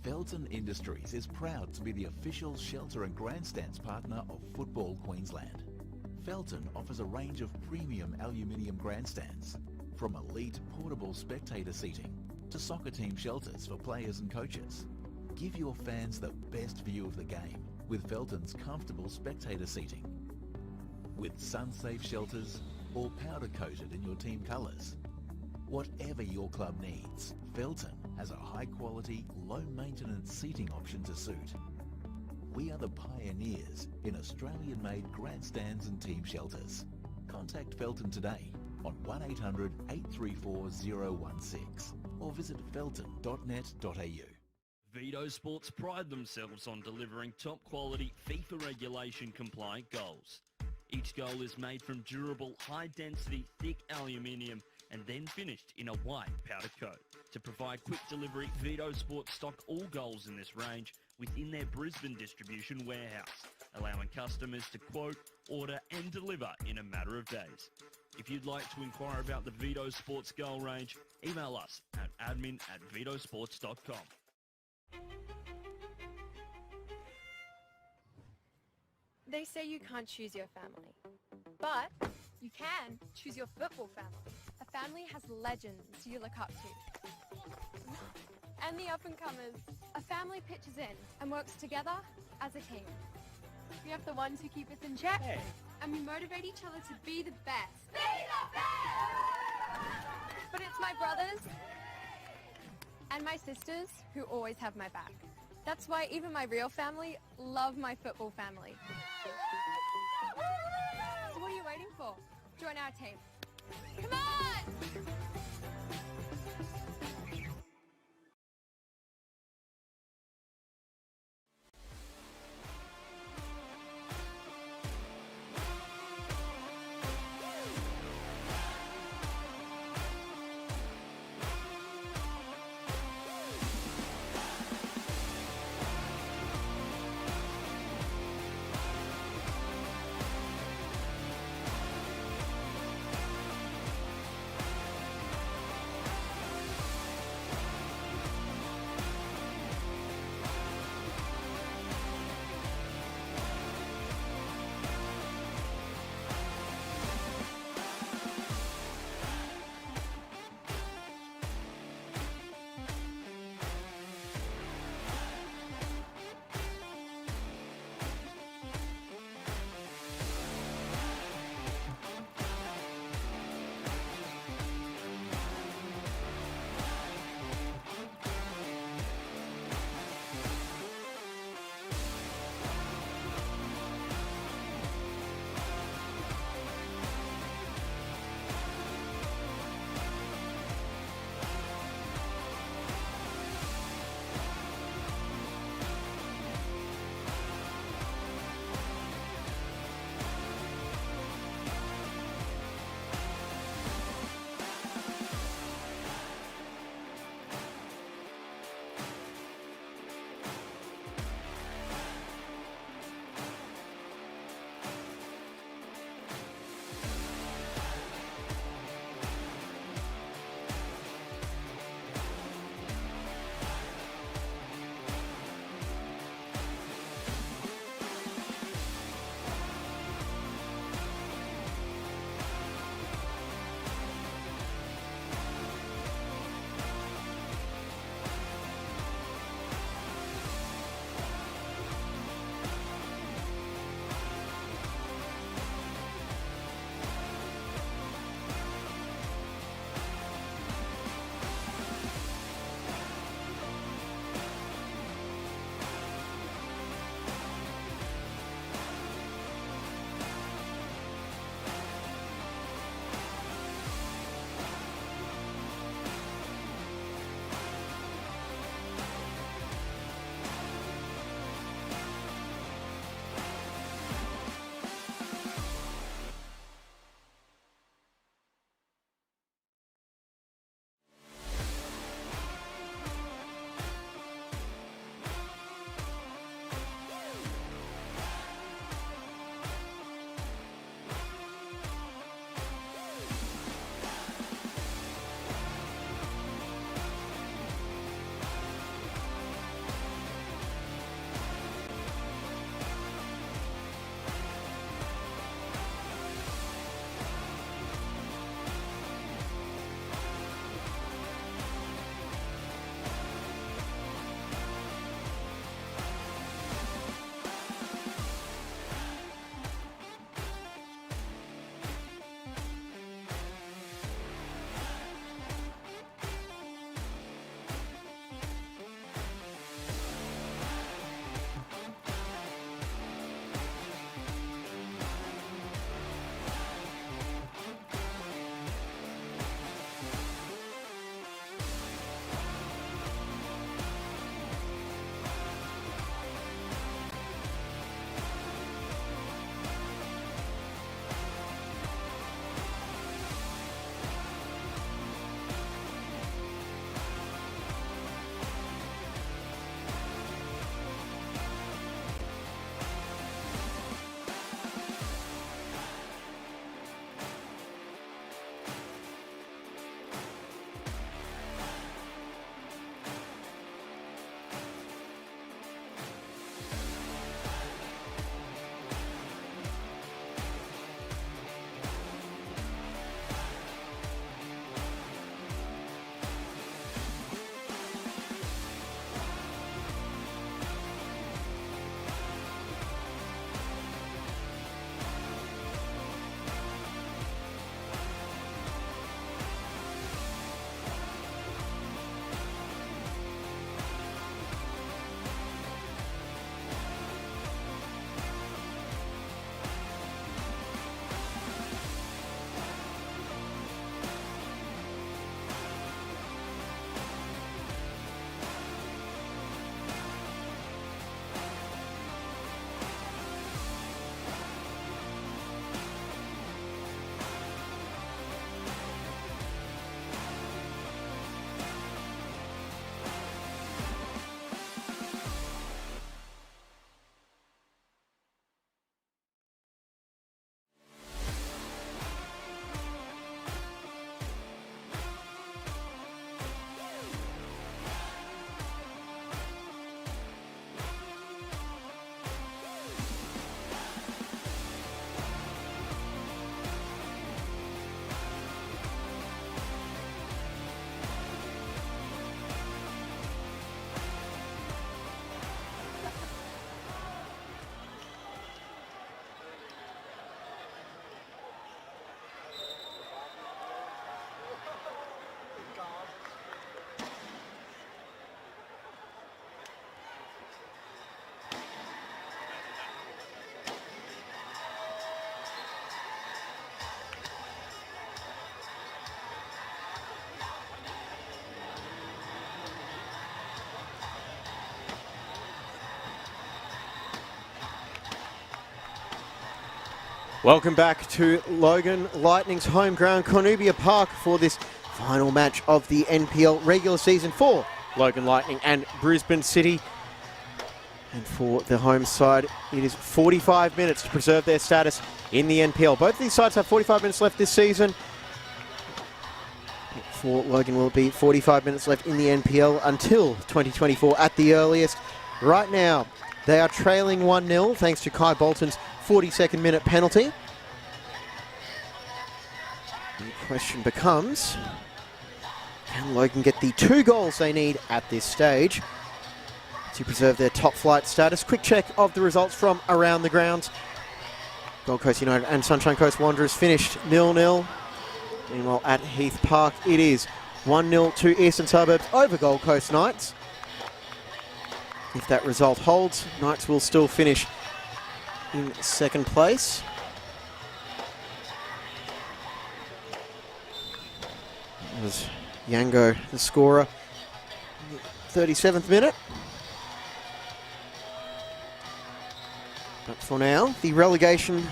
Felton Industries is proud to be the official shelter and grandstands partner of Football Queensland. Felton offers a range of premium aluminium grandstands, from elite portable spectator seating to soccer team shelters for players and coaches. Give your fans the best view of the game with Felton's comfortable spectator seating. With sun-safe shelters or powder-coated in your team colours. Whatever your club needs, Felton has a high-quality, low-maintenance seating option to suit. We are the pioneers in Australian-made grandstands and team shelters. Contact Felton today on 1800 834 016 or visit felton.net.au. Vito Sports pride themselves on delivering top-quality FIFA regulation-compliant goals. Each goal is made from durable, high-density, thick aluminium and then finished in a white powder coat. To provide quick delivery, Vito Sports stock all goals in this range within their Brisbane distribution warehouse, allowing customers to quote, order and deliver in a matter of days. If you'd like to inquire about the Vito Sports goal range, email us at admin@vitosports.com. They say you can't choose your family, but you can choose your football family. A family has legends you look up to. And the up-and-comers. A family pitches in and works together as a team. We have the ones who keep us in check, and we motivate each other to be the best. Be the best! But it's my brothers and my sisters who always have my back. That's why even my real family love my football family. So what are you waiting for? Join our team. Come on! Welcome back to Logan Lightning's home ground, Cornubia Park, for this final match of the NPL regular season for Logan Lightning and Brisbane City. And for the home side, it is 45 minutes to preserve their status in the NPL. Both of these sides have 45 minutes left this season. For Logan, will it be 45 minutes left in the NPL until 2024 at the earliest. Right now, they are trailing 1-0 thanks to Kai Bolton's 42nd minute penalty. The question becomes, can Logan get the 2 goals they need at this stage to preserve their top flight status? Quick check of the results from around the grounds. Gold Coast United and Sunshine Coast Wanderers finished 0-0. Meanwhile, at Heath Park, it is 1-0 to Eastern Suburbs over Gold Coast Knights. If that result holds, Knights will still finish in second place. It was Yango, the scorer, 37th minute. But for now, the relegation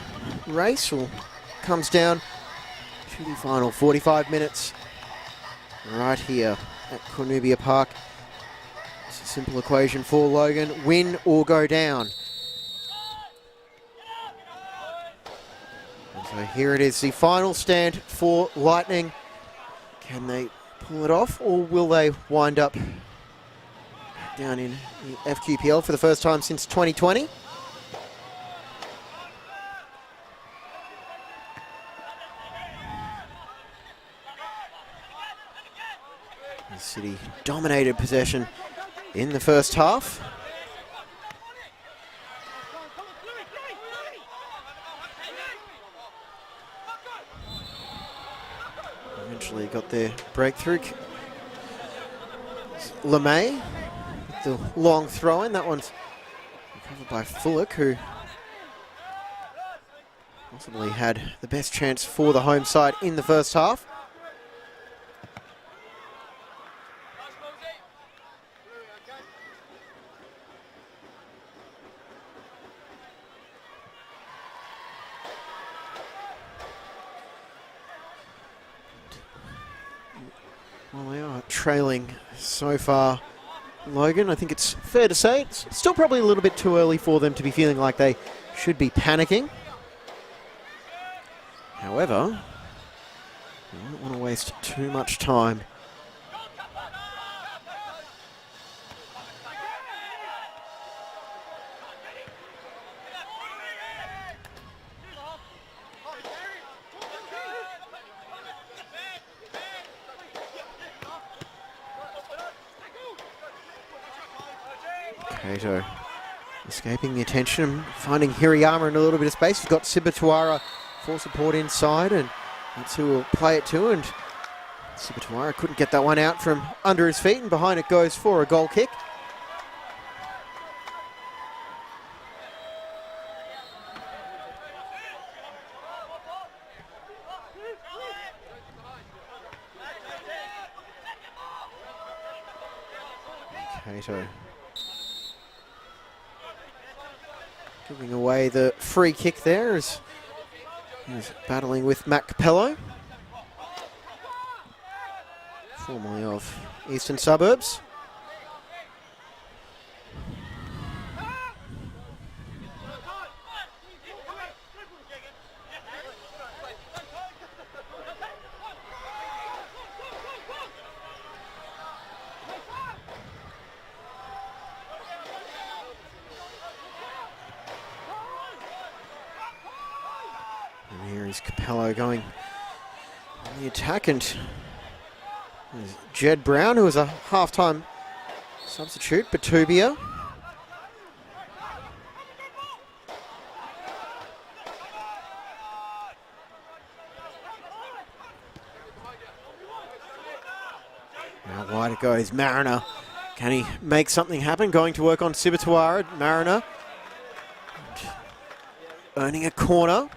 race comes down to the final 45 minutes right here at Cornubia Park. It's a simple equation for Logan: win or go down. And so here it is, the final stand for Lightning. Can they pull it off, or will they wind up down in the FQPL for the first time since 2020? The City dominated possession in the first half. Eventually got their breakthrough. LeMay with the long throw in. That one's covered by Fullock, who possibly had the best chance for the home side in the first half. Well, they are trailing so far, Logan. I think it's fair to say it's still probably a little bit too early for them to be feeling like they should be panicking. However, you don't want to waste too much time. Kato escaping the attention, finding Hirayama in a little bit of space. He's got Sibatuara for support inside, and that's who will play it to. And Sibatuara couldn't get that one out from under his feet, and behind it goes for a goal kick. Kato giving away the free kick there as he's battling with Matt Capello, formerly of Eastern Suburbs. And here is Capello going on the attack, and there's Jed Brown, who was a half-time substitute, Batubia. Now wide it goes, Mariner. Can he make something happen? Going to work on Sibatuara, Mariner. Earning a corner.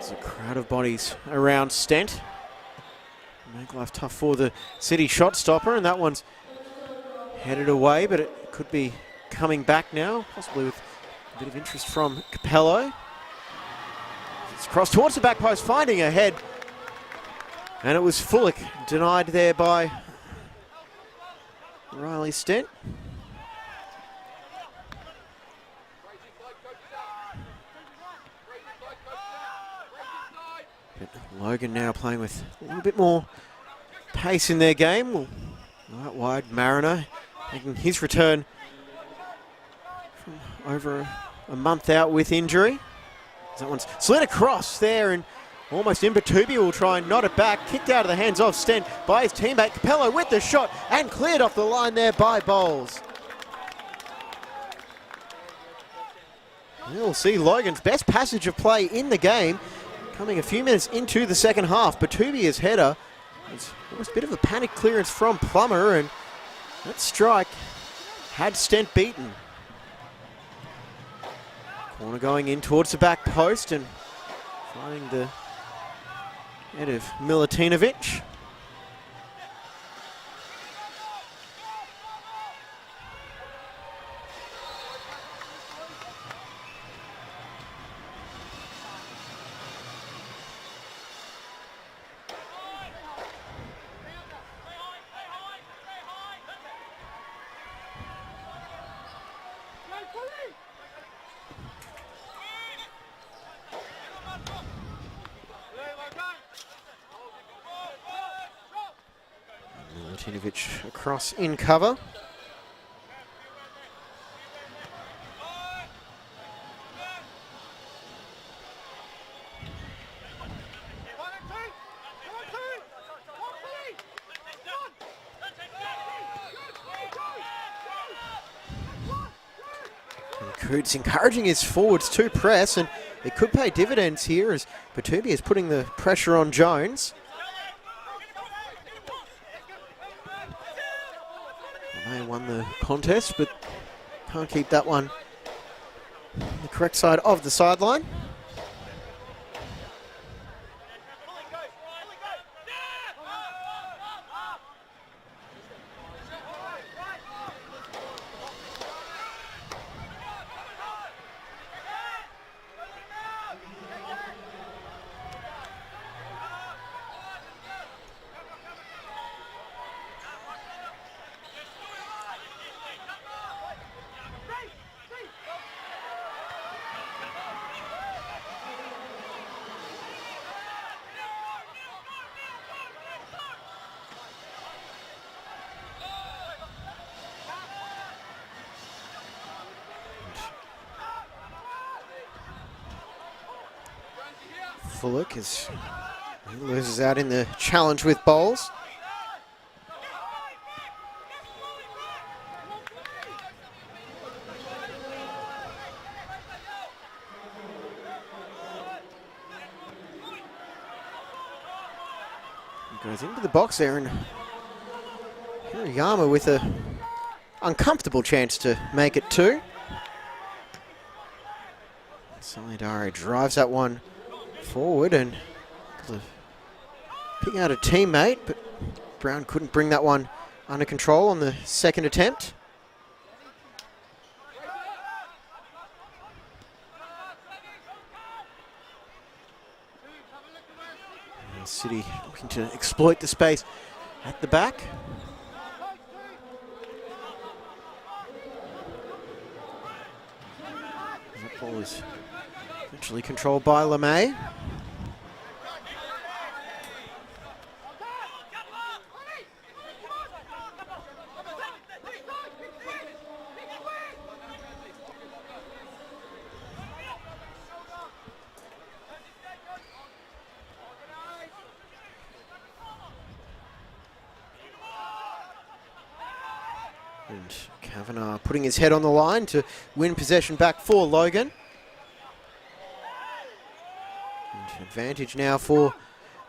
There's a crowd of bodies around Stent. Make life tough for the City shot stopper, and that one's headed away, but it could be coming back now, possibly with a bit of interest from Capello. It's crossed towards the back post, finding a head, and it was Fullick denied there by Riley Stent. But Logan now playing with a little bit more pace in their game. Well, out wide, Mariner making his return from over a month out with injury. That one's slid across there, and almost in, but Tubi will try and knot it back. Kicked out of the hands of Stent by his teammate Capello with the shot, and cleared off the line there by Bowles. We'll see Logan's best passage of play in the game coming a few minutes into the second half. Batubia's header was almost a bit of a panic clearance from Plummer, and that strike had Stent beaten. Corner going in towards the back post and finding the head of Milutinovic. Milutinovic across in cover. Coots encouraging his forwards to press, and it could pay dividends here as Batubia is putting the pressure on Jones. They won the contest, but can't keep that one on the correct side of the sideline. Fullick as he loses out in the challenge with Bowles. He goes into the box there, and Hirayama with a uncomfortable chance to make it two. Salidare drives that one forward and picking out a teammate, but Brown couldn't bring that one under control on the second attempt. And City looking to exploit the space at the back. That ball is eventually controlled by LeMay. And Kavanagh putting his head on the line to win possession back for Logan. And advantage now for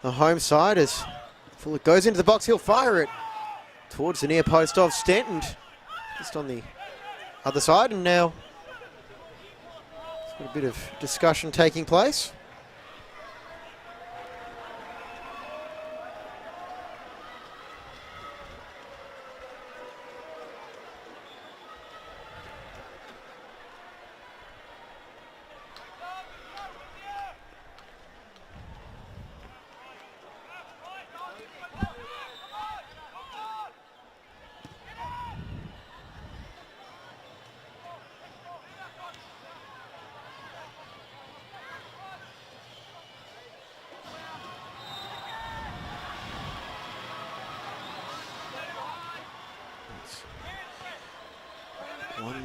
the home side as Fullick goes into the box. He'll fire it towards the near post of Stent, and just on the other side, and now there's got a bit of discussion taking place.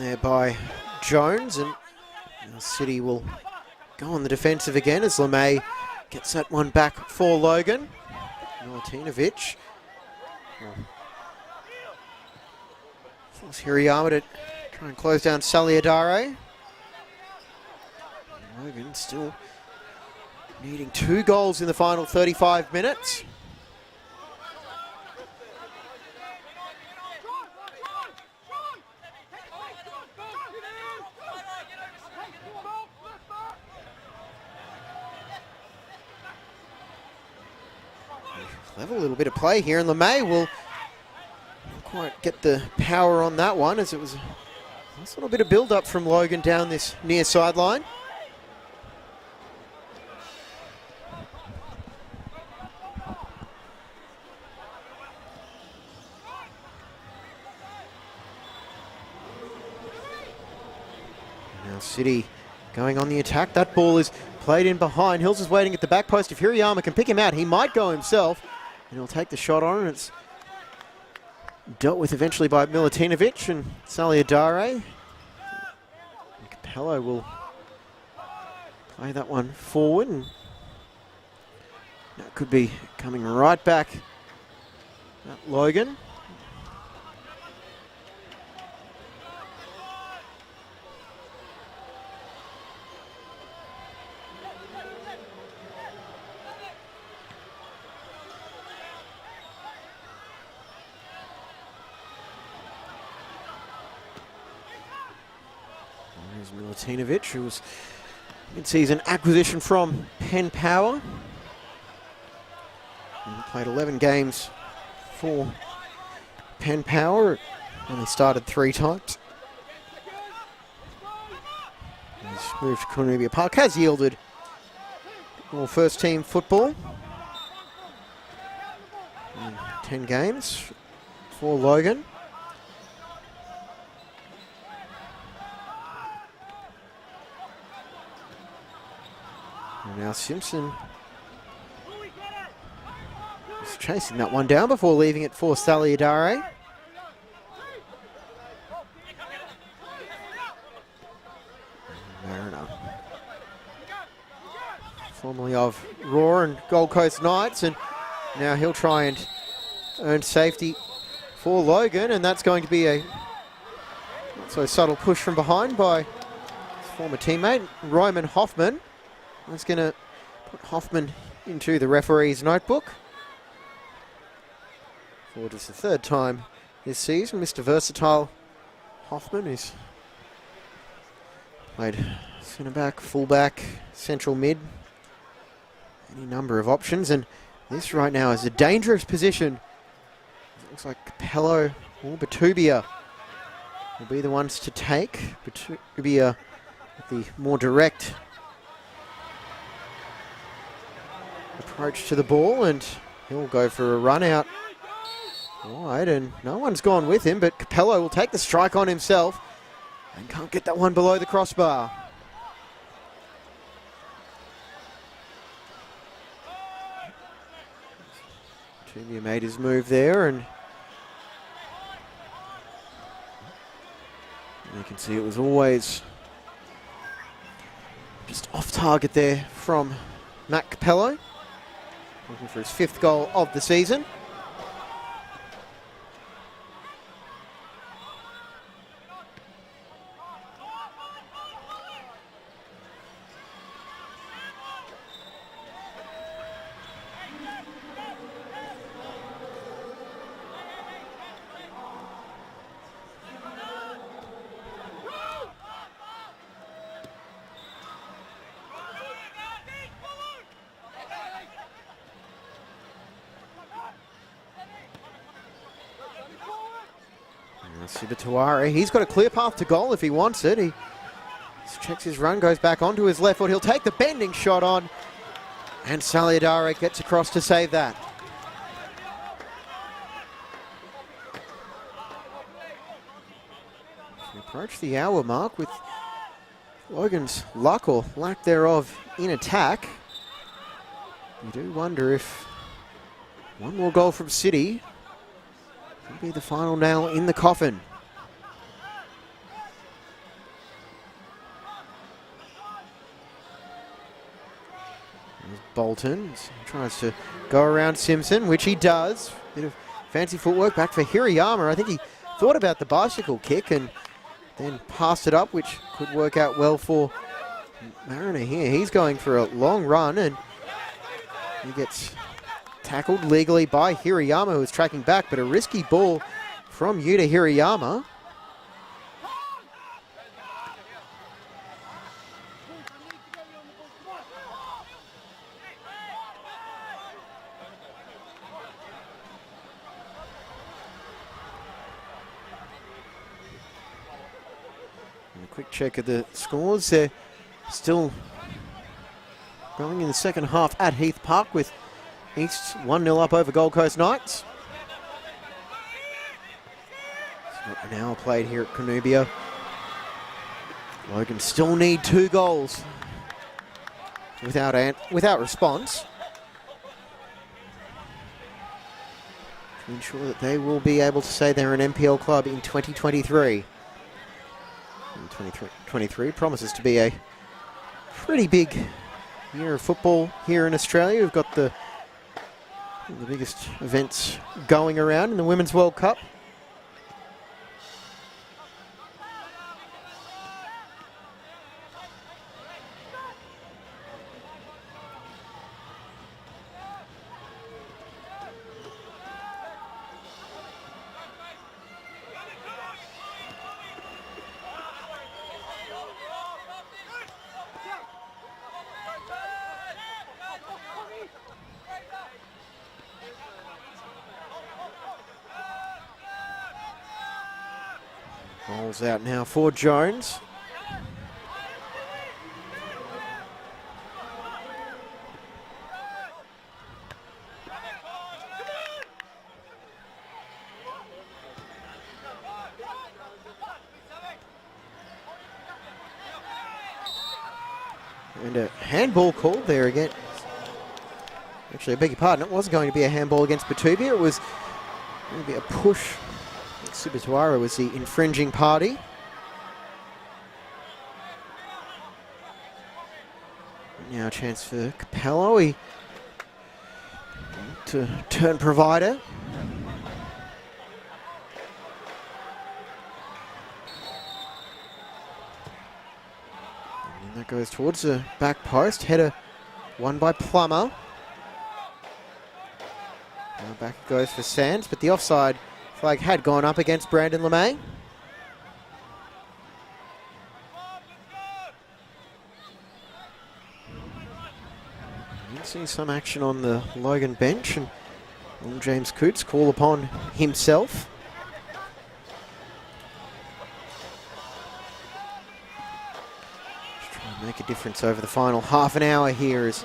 there by Jones, and now City will go on the defensive again as LeMay gets that one back for Logan. Milutinovic. Force Hirayama to try and close down Saliadare. Logan still needing 2 goals in the final 35 minutes. Clever little bit of play here, and LeMay will not quite get the power on that one, as it was a nice little bit of build-up from Logan down this near sideline. Now City going on the attack. That ball is played in behind. Hills is waiting at the back post. If Hirayama can pick him out, he might go himself. And he'll take the shot on, and it's dealt with eventually by Milutinovic and Saliadare. Capello will play that one forward, and that could be coming right back at Logan. Milutinovic, who was mid-season acquisition from Penn Power. And played 11 games for Penn Power. Only started 3 times. He's moved to Cornubia Park. Has yielded more first-team football. 10 games for Logan. And now Simpson is chasing that one down before leaving it for Saliadare. Mariner, formerly of Raw and Gold Coast Knights, and now he'll try and earn safety for Logan, and that's going to be a not so subtle push from behind by his former teammate, Roman Hoffman. That's going to put Hoffman into the referee's notebook for just the 3rd time this season. Mr. Versatile Hoffman, who's played centre-back, full-back, central mid, any number of options, and this right now is a dangerous position. It looks like Capello or Batubia will be the ones to take. Batubia with the more direct approach to the ball, and he'll go for a run out wide, and no one's gone with him, but Capello will take the strike on himself and can't get that one below the crossbar. Tumia made his move there, and you can see it was always just off target there from Matt Capello. Looking for his 5th goal of the season. Sibatuare, he's got a clear path to goal if he wants it. He just checks his run, goes back onto his left foot. He'll take the bending shot on, and Saliadare gets across to save that. We approach the hour mark with Logan's luck or lack thereof in attack. You do wonder if one more goal from City could be the final nail in the coffin. Bolton tries to go around Simpson, which he does. Bit of fancy footwork back for Hirayama. I think he thought about the bicycle kick and then passed it up, which could work out well for Mariner here. He's going for a long run and he gets tackled legally by Hirayama, who is tracking back, but a risky ball from Yuta Hirayama. Quick check of the scores. They're still going in the second half at Heath Park with East 1-0 up over Gold Coast Knights. An hour played here at Cornubia. Logan still need 2 goals without response to ensure that they will be able to say they're an NPL club in 2023. 2023 promises to be a pretty big year of football here in Australia. We've got the biggest events going around in the Women's World Cup. Ball's out now for Jones. And a handball called there again. Actually, I beg your pardon, it wasn't going to be a handball against Batuvia. It was going to be a push. Subatuara was the infringing party. Now a chance for Capello. He to turn provider. And that goes towards the back post. Header won by Plummer. Now back it goes for Sands, but the offside flag had gone up against Brandon LeMay. You can see some action on the Logan bench, and James Coots call upon himself. Just trying to make a difference over the final half an hour here as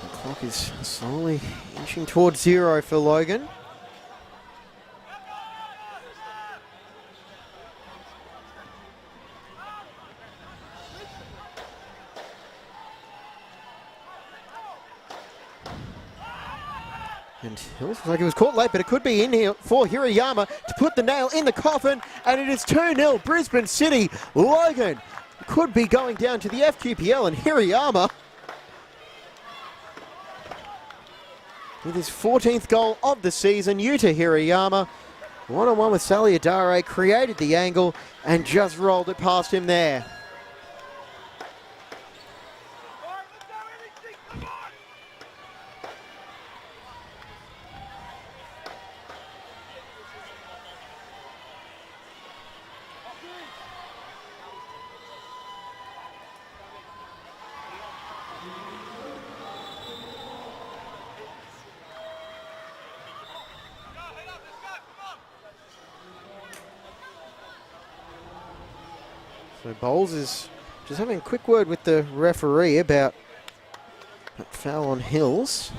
the clock is slowly inching towards 0 for Logan. And it looks like it was caught late, but it could be in here for Hirayama to put the nail in the coffin, and it is 2-0 Brisbane City. Logan could be going down to the FQPL, and Hirayama, with his 14th goal of the season, Yuta Hirayama, one-on-one with Sally Adare, created the angle and just rolled it past him there. So Bowles is just having a quick word with the referee about that foul on Hills.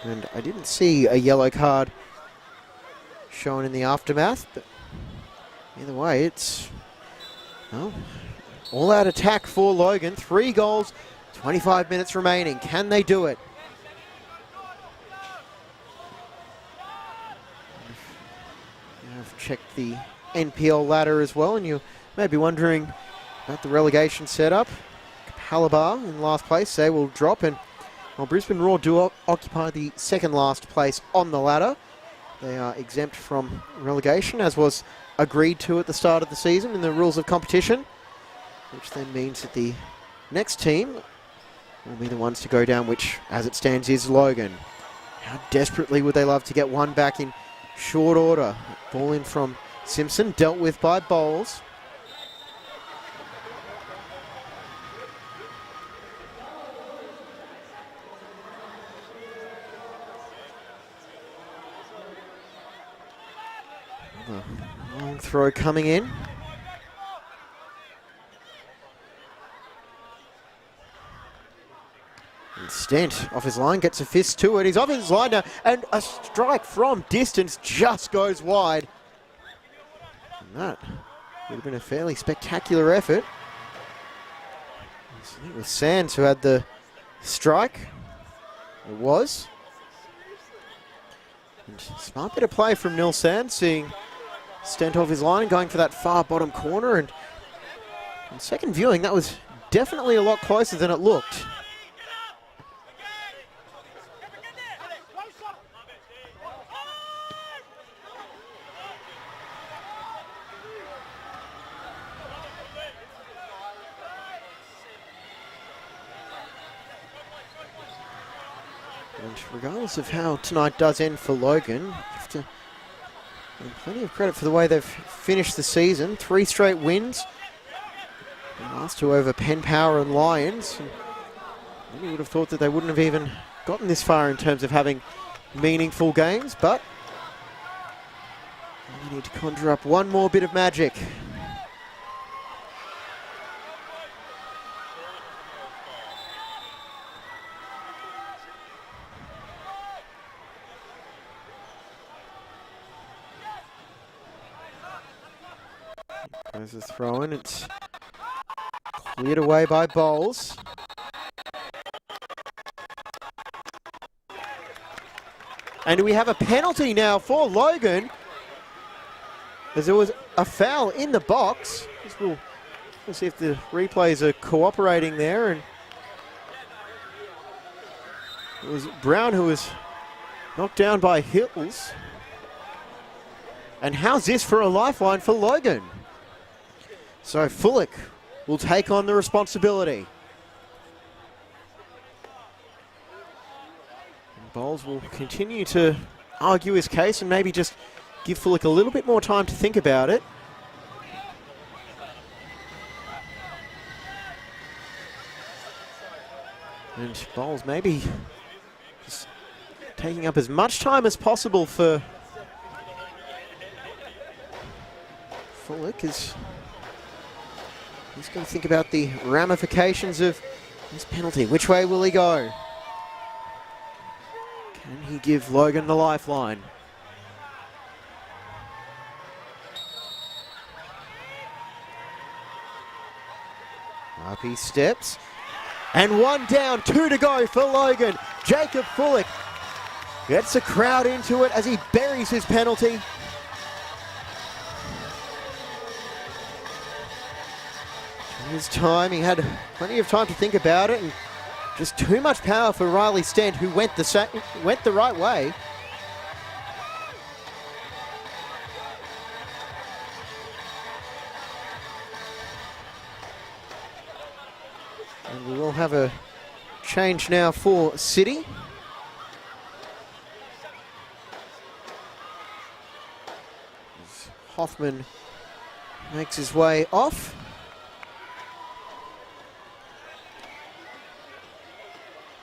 And I didn't see a yellow card shown in the aftermath, but either way, it's, well, all-out attack for Logan. 3 goals, 25 minutes remaining. Can they do it? I've checked the NPL ladder as well, and you may be wondering about the relegation setup. Halabar in last place. They will drop, and while Brisbane Roar do occupy the second last place on the ladder, they are exempt from relegation, as was agreed to at the start of the season in the rules of competition, which then means that the next team will be the ones to go down, which, as it stands, is Logan. How desperately would they love to get one back in short order? Ball in from Simpson, dealt with by Bowles. Long throw coming in. And Stent off his line, gets a fist to it. He's off his line now, and a strike from distance just goes wide. And that would have been a fairly spectacular effort. I think it was Sands who had the strike. It was. And smart bit of play from Nil Sands, seeing Stent off his line, going for that far bottom corner, and on second viewing, that was definitely a lot closer than it looked. And regardless of how tonight does end for Logan, you have to give plenty of credit for the way they've finished the season. 3 straight wins. The last 2 over Penn Power and Lions. And many would have thought that they wouldn't have even gotten this far in terms of having meaningful games, but they need to conjure up one more bit of magic. There's a throw in. It's cleared away by Bowles. And we have a penalty now for Logan, as there was a foul in the box. We'll see if the replays are cooperating there. And it was Brown who was knocked down by Hills. And how's this for a lifeline for Logan? So Fullick will take on the responsibility. And Bowles will continue to argue his case and maybe just give Fullick a little bit more time to think about it. And Bowles maybe just taking up as much time as possible for Fullick, as he's going to think about the ramifications of this penalty. Which way will he go? Can he give Logan the lifeline? Up he steps. And 1 down, 2 to go for Logan. Jacob Fullick gets the crowd into it as he buries his penalty. His time, he had plenty of time to think about it, and just too much power for Riley Stent, who went the right way. And we will have a change now for City. As Hoffman makes his way off.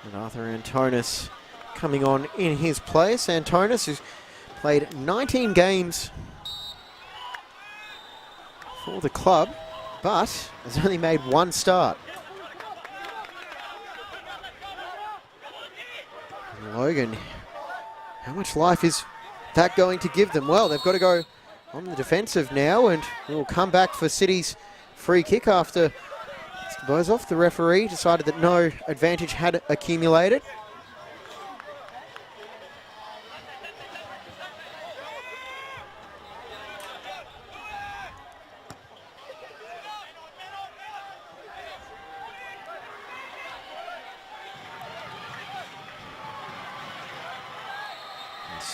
And Arthur Antonis coming on in his place. Antonis, who's played 19 games for the club, but has only made 1 start. And Logan, how much life is that going to give them? Well, they've got to go on the defensive now, and we'll come back for City's free kick after Bozoff, the referee, decided that no advantage had accumulated.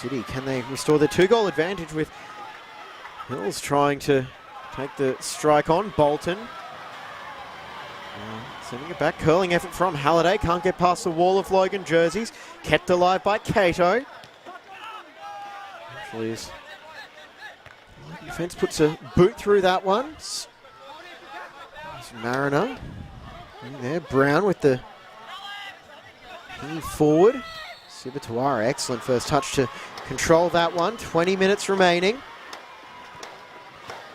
City, can they restore the 2-goal advantage with Hills trying to take the strike on Bolton? Sending it back, curling effort from Halliday, can't get past the wall of Logan jerseys, kept alive by Cato. Actually is. Defence puts a boot through that one. It's Mariner. In there, Brown with the forward. Sibatuara, excellent first touch to control that one. 20 minutes remaining.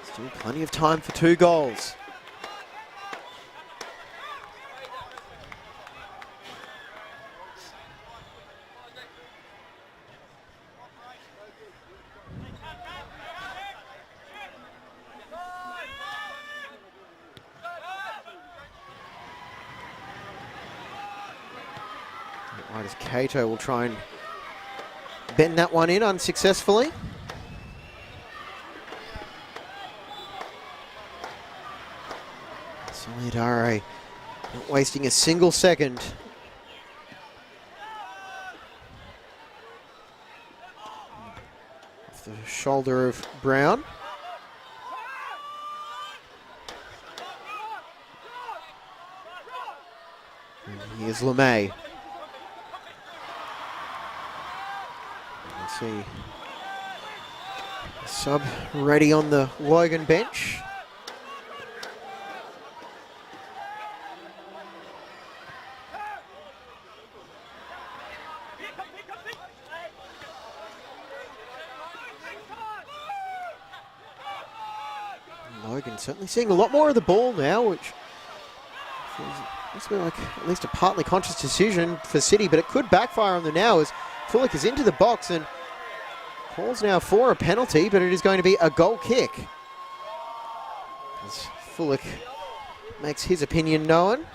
Still plenty of time for 2 goals. Right as Cato will try and bend that one in unsuccessfully. Solidarity not wasting a single second. Off the shoulder of Brown. And here's LeMay. See, sub ready on the Logan bench. Logan certainly seeing a lot more of the ball now, which must be like at least a partly conscious decision for City, but it could backfire on them now as Fullick is into the box and calls now for a penalty, but it is going to be a goal kick. As Fullick makes his opinion known.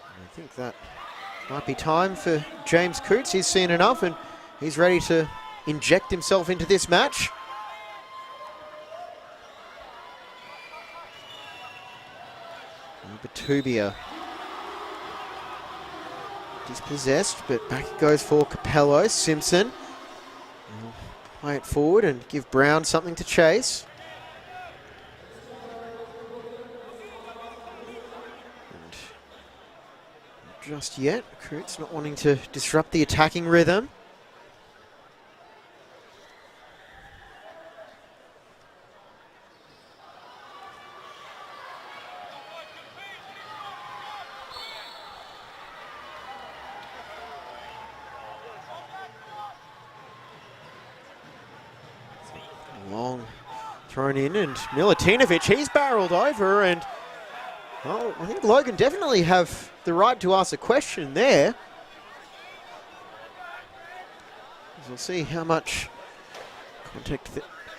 I think that might be time for James Coots. He's seen enough and he's ready to inject himself into this match. Batubia dispossessed, but back it goes for Capello. Simpson will play it forward and give Brown something to chase. Just yet, Coots not wanting to disrupt the attacking rhythm. Long thrown in, and Milutinovic, he's barreled over, and well, I think Logan definitely have the right to ask a question there. We'll see how much contact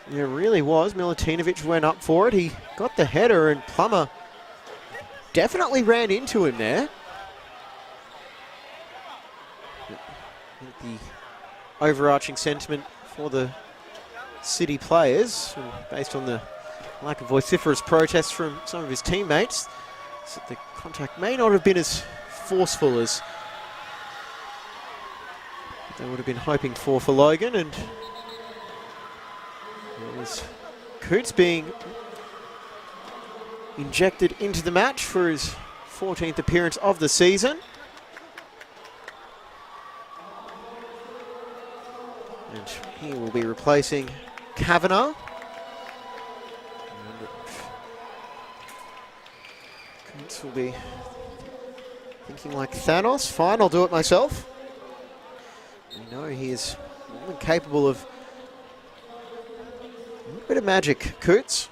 there really was. Milutinovic went up for it. He got the header, and Plummer definitely ran into him there. The overarching sentiment for the City players, based on the lack of vociferous protests from some of his teammates, so the contact may not have been as forceful as they would have been hoping for Logan, and it was Coots being injected into the match for his 14th appearance of the season. And he will be replacing Kavanagh. Coots will be thinking like Thanos. Fine, I'll do it myself. We know he is more than capable of a little bit of magic, Coots.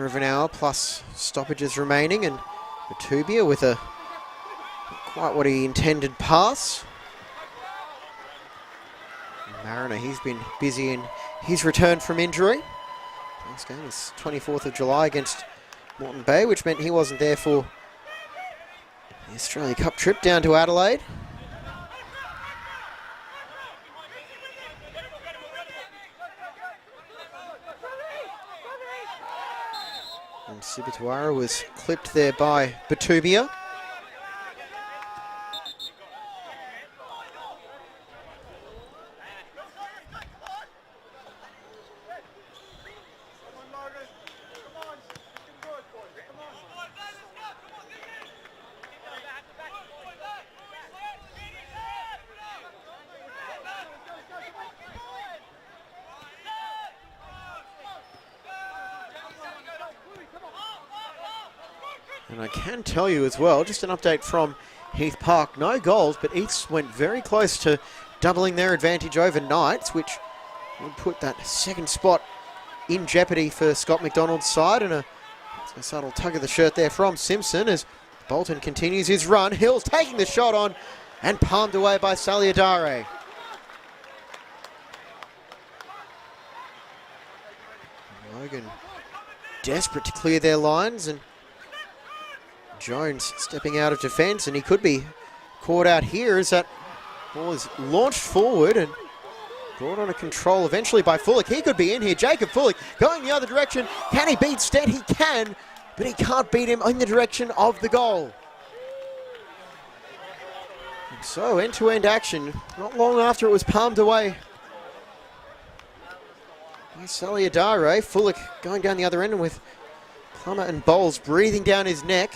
quarter of an hour plus stoppages remaining, and Batubia with a not quite what he intended pass. Mariner, he's been busy in his return from injury. Next game is 24th of July against Moreton Bay, which meant he wasn't there for the Australia Cup trip down to Adelaide. And Sibituara was clipped there by Batubia. And I can tell you as well, just an update from Heath Park, no goals, but East went very close to doubling their advantage over Knights, which would put that second spot in jeopardy for Scott McDonald's side. And a subtle tug of the shirt there from Simpson as Bolton continues his run. Hills taking the shot on and palmed away by Saliadare. Logan desperate to clear their lines, and Jones stepping out of defence, and he could be caught out here as that ball is launched forward and brought under control eventually by Fullock. He could be in here. Jacob Fullock going the other direction. Can he beat Stead? He can, but he can't beat him in the direction of the goal. So end-to-end action, not long after it was palmed away by Saliadare. Fullock going down the other end, and with Plummer and Bowles breathing down his neck,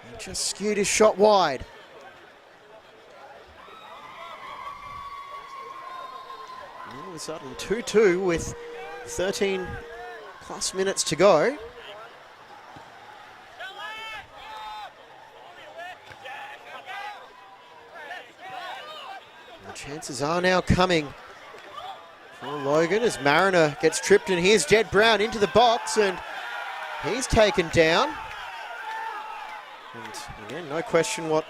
he just skewed his shot wide. All of a sudden 2-2 with 13 plus minutes to go. The chances are now coming for Logan as Mariner gets tripped, and here's Jed Brown into the box, and he's taken down. And again, no question what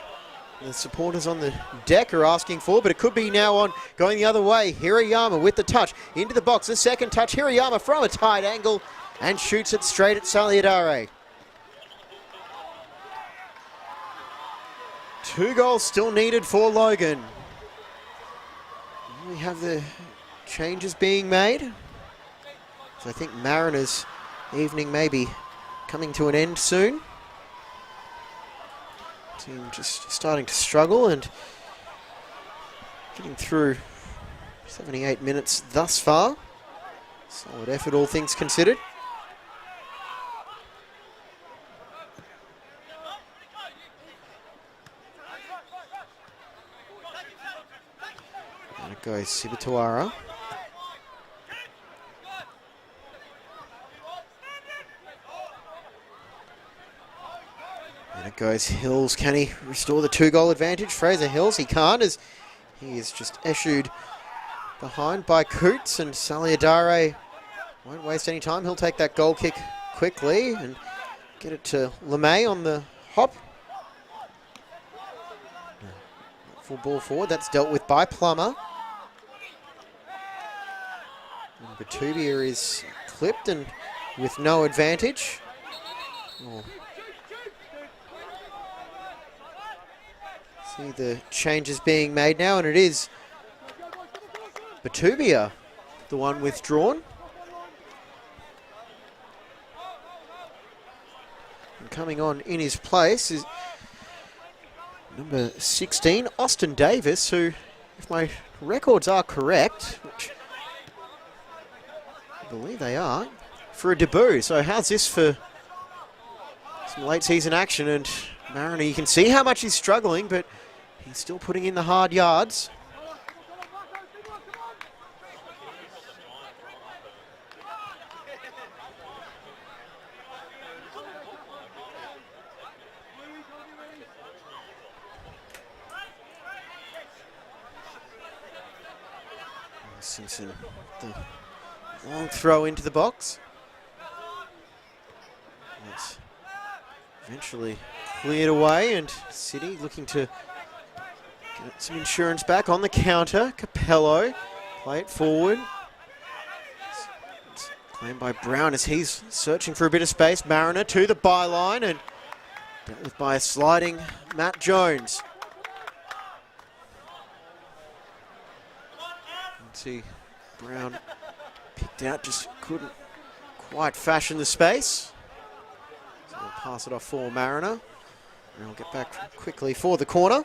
the supporters on the deck are asking for, but it could be now on going the other way. Hirayama with the touch into the box. The second touch, Hirayama from a tight angle and shoots it straight at Saliadare. 2 goals still needed for Logan. We have the changes being made. So I think Mariners' evening may be coming to an end soon. Team just starting to struggle and getting through 78 minutes thus far. Solid effort, all things considered. And it goes Sibituara. And it goes Hills. Can he restore the 2-goal advantage? Fraser Hills, he can't, as he is just eschewed behind by Coots, and Saliadare won't waste any time. He'll take that goal kick quickly and get it to LeMay on the hop. Full ball forward, that's dealt with by Plummer. And Batubia is clipped and with no advantage. Oh. See the changes being made now, and it is Batubia, the one withdrawn. And coming on in his place is number 16, Austin Davis, who, if my records are correct, which I believe they are, for a debut. So how's this for some late season action? And Mariner, you can see how much he's struggling, but he's still putting in the hard yards. Simpson, the long throw into the box. It's eventually cleared away, and City looking to get some insurance back on the counter. Capello play it forward. It's claimed by Brown as he's searching for a bit of space. Mariner to the byline and dealt with by a sliding Matt Jones. See Brown picked out, just couldn't quite fashion the space. So we'll pass it off for Mariner. And he'll get back quickly for the corner.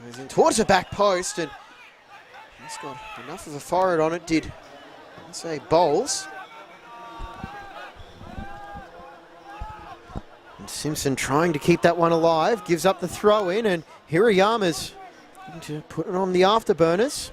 Goes in towards the back post, and he's got enough of a forehead on it, did I say Bowles. And Simpson trying to keep that one alive, gives up the throw in, and Hirayama's to put it on the afterburners.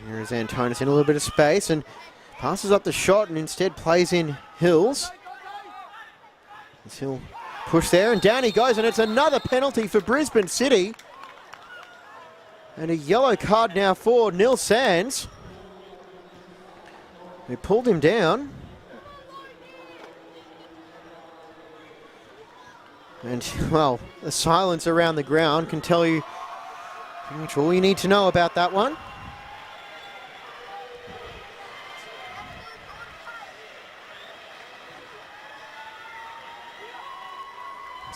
Here's Antonis in a little bit of space and passes up the shot and instead plays in Hills. As Hill push there, and down he goes, and it's another penalty for Brisbane City. And a yellow card now for Nil Sands. They pulled him down. And, well, the silence around the ground can tell you pretty much all you need to know about that one.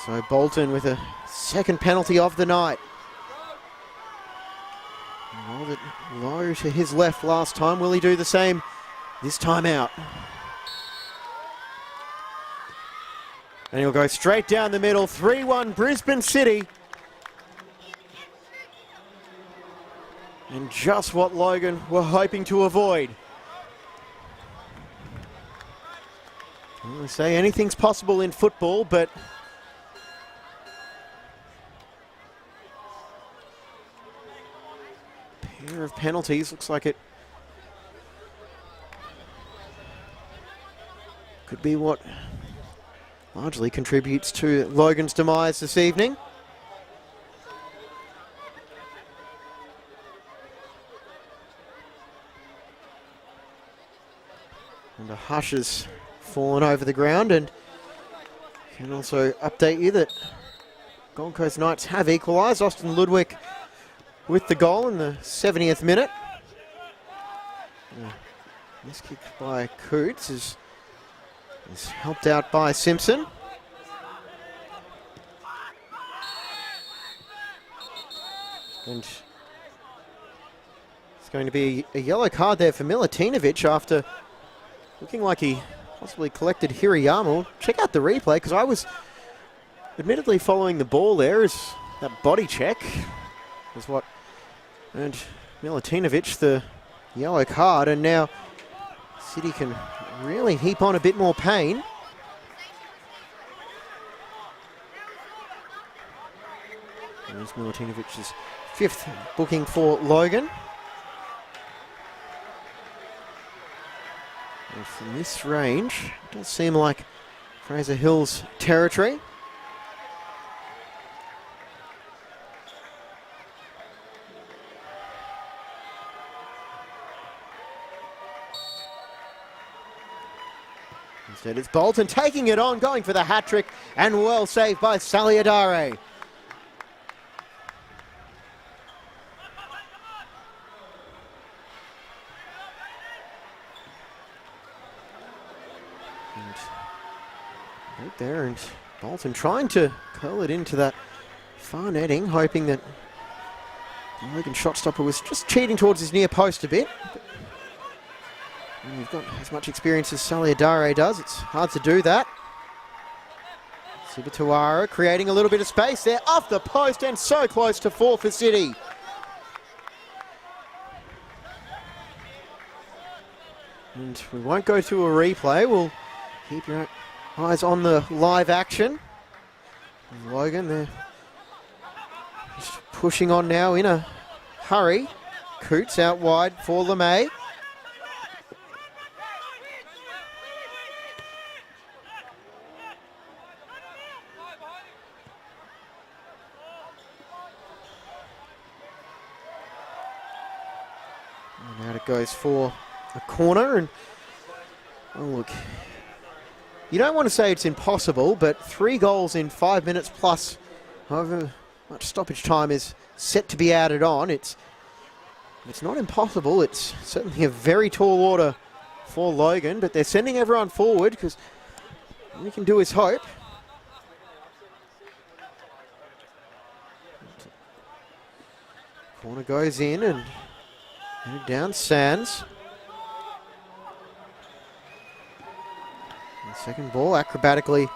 So Bolton with a second penalty of the night. Rolled it low to his left last time. Will he do the same this time out? And he'll go straight down the middle. 3-1 Brisbane City. And just what Logan were hoping to avoid. I say anything's possible in football, but pair of penalties, looks like it could be what largely contributes to Logan's demise this evening. And the hush has fallen over the ground, and can also update you that Gold Coast Knights have equalised. Austin Ludwig with the goal in the 70th minute. This kick by Coots is helped out by Simpson. And it's going to be a yellow card there for Milutinovic after looking like he possibly collected Hirayama. Check out the replay, because I was admittedly following the ball there as that body check was what earned Milutinovic the yellow card, and now City can really heap on a bit more pain. There's Milutinovic's fifth booking for Logan. And from this range, it does seem like Fraser Hill's territory. Instead it's Bolton taking it on, going for the hat-trick, and well saved by Saliadare. And right there, and Bolton trying to curl it into that far netting, hoping that the Logan shot stopper was just cheating towards his near post a bit. When you've got as much experience as Saliadare does, it's hard to do that. Sibatuara creating a little bit of space there off the post, and so close to 4 for City. And we won't go to a replay. We'll keep your eyes on the live action. And Logan, they're just pushing on now in a hurry. Coots out wide for LeMay. And out it goes for a corner. And oh, look, you don't want to say it's impossible, but 3 goals in 5 minutes plus however much stoppage time is set to be added on. It's not impossible. It's certainly a very tall order for Logan, but they're sending everyone forward because all we can do is hope. Corner goes in and down Sands. And second ball acrobatically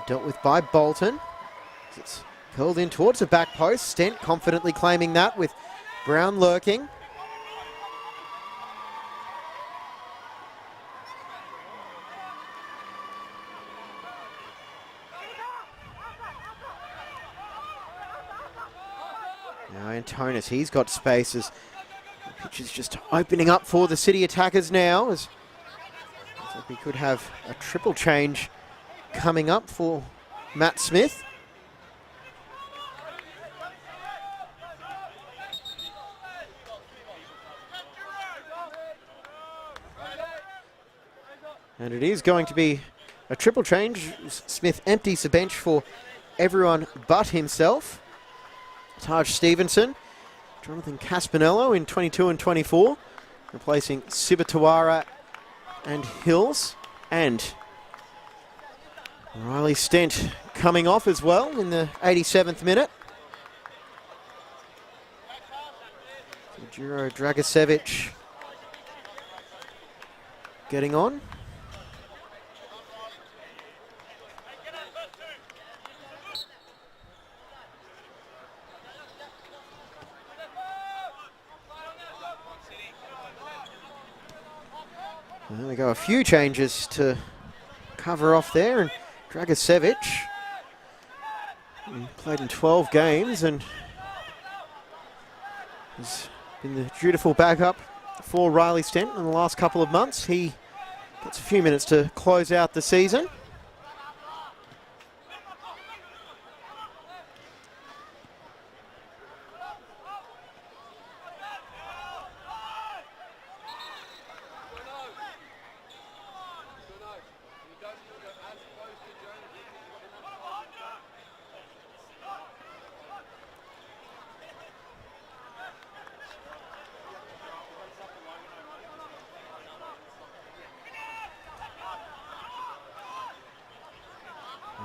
dealt with by Bolton. It's curled in towards the back post. Stent confidently claiming that with Brown lurking. Now Antonis, he's got spaces. The pitch is just opening up for the City attackers now. As we could have a triple change coming up for Matt Smith. And it is going to be a triple change. Smith empties the bench for everyone but himself. Taj Stevenson, Jonathan Caspinello in 22 and 24, replacing Sibatawara and Hills, and Riley Stent coming off as well in the 87th minute. Juro Dragicevic getting on. There we go, a few changes to cover off there, and Dragicevic played in 12 games and has been the dutiful backup for Riley Stent in the last couple of months. He gets a few minutes to close out the season.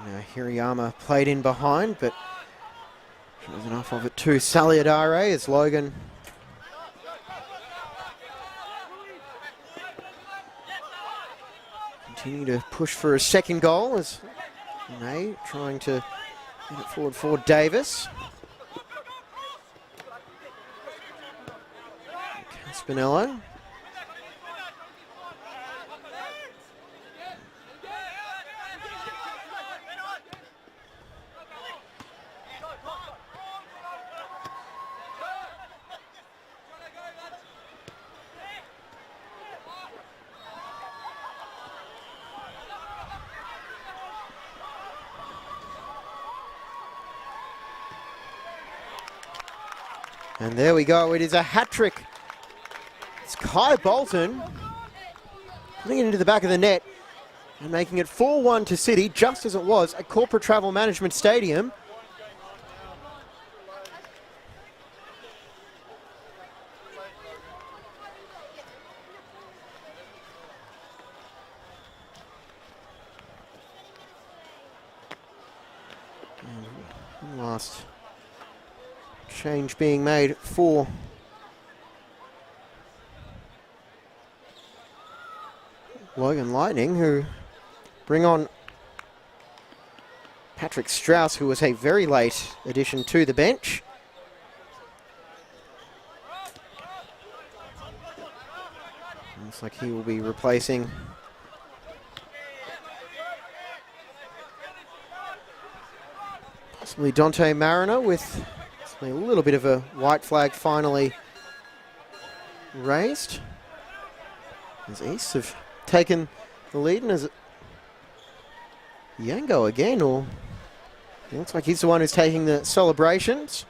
Now Hirayama played in behind, but there's enough of it to Saliadare as Logan continue to push for a second goal as May trying to get it forward for Davis. Caspinello. And there we go, it is a hat-trick. It's Kai Bolton putting it into the back of the net and making it 4-1 to City, just as it was at Corporate Travel Management Stadium. And last change being made for Logan Lightning, who bring on Patrick Strauss, who was a very late addition to the bench. Looks like he will be replacing possibly Dante Mariner with a little bit of a white flag finally raised. As East have taken the lead, and as Yango again, or it looks like he's the one who's taking the celebrations.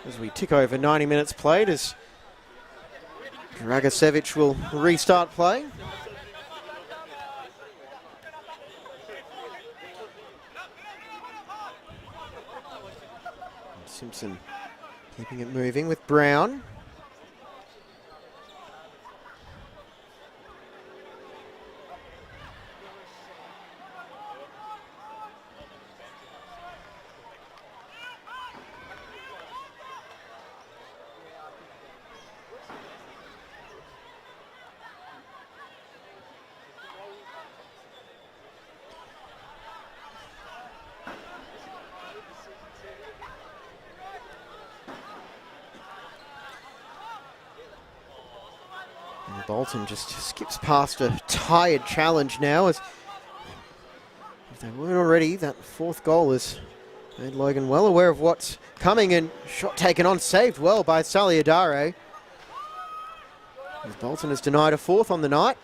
As we tick over 90 minutes played, as Dragicevic will restart play. Simpson keeping it moving with Brown. Bolton just skips past a tired challenge now, as if they weren't already, that fourth goal has made Logan well aware of what's coming, and shot taken on, saved well by Saliadare. As Bolton has denied a fourth on the night.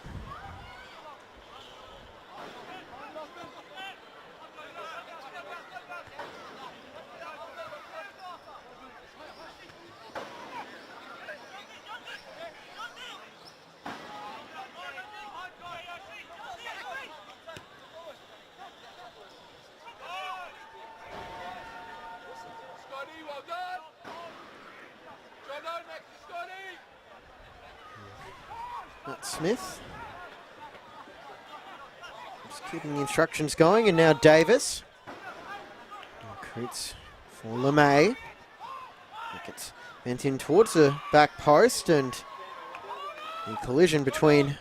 Smith. Just keeping the instructions going, and now Davis. Recruits for LeMay. It gets bent in towards the back post, and the collision between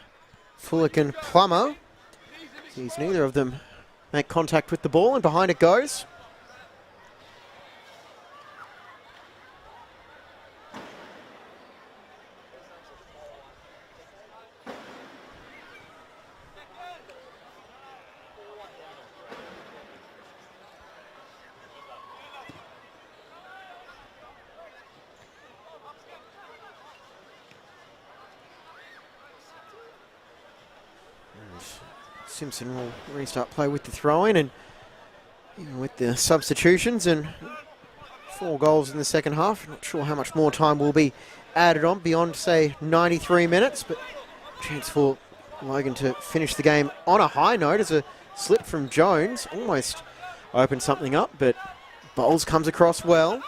Fullick and Plummer sees neither of them make contact with the ball, and behind it goes. Simpson will restart play with the throw-in, and even with the substitutions and 4 goals in the second half, not sure how much more time will be added on beyond, say, 93 minutes, but chance for Logan to finish the game on a high note as a slip from Jones almost opened something up, but Bowles comes across well.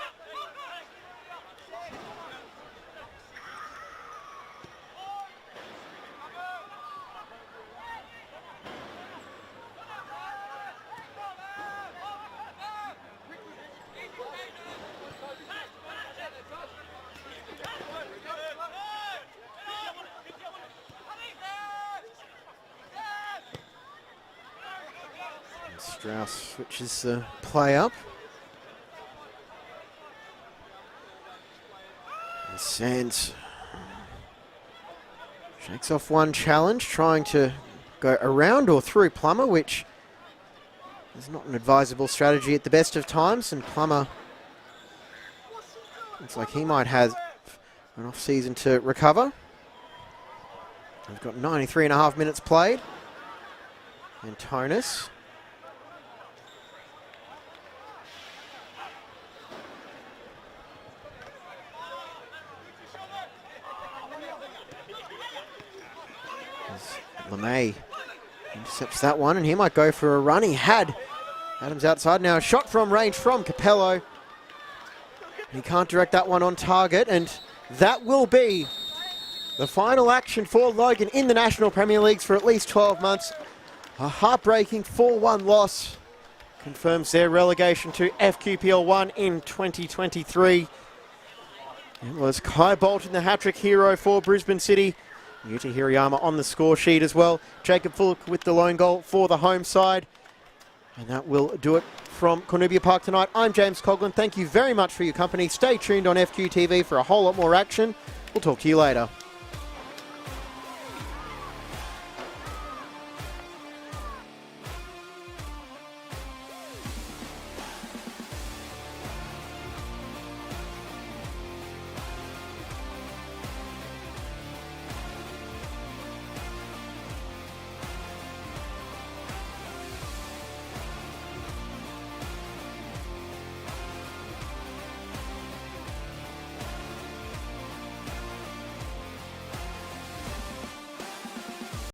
Strauss switches the play up. And Sands shakes off one challenge, trying to go around or through Plummer, which is not an advisable strategy at the best of times, and Plummer looks like he might have an off-season to recover. We've got 93.5 minutes played. And Tonus. LeMay intercepts that one, and he might go for a run. He had Adams outside. Now a shot from range from Capello. He can't direct that one on target, and that will be the final action for Logan in the National Premier Leagues for at least 12 months. A heartbreaking 4-1 loss confirms their relegation to FQPL 1 in 2023. It was Kai Bolton, the hat-trick hero for Brisbane City. Yuta Hirayama on the score sheet as well. Jacob Fulk with the lone goal for the home side. And that will do it from Cornubia Park tonight. I'm James Coughlin. Thank you very much for your company. Stay tuned on FQTV for a whole lot more action. We'll talk to you later.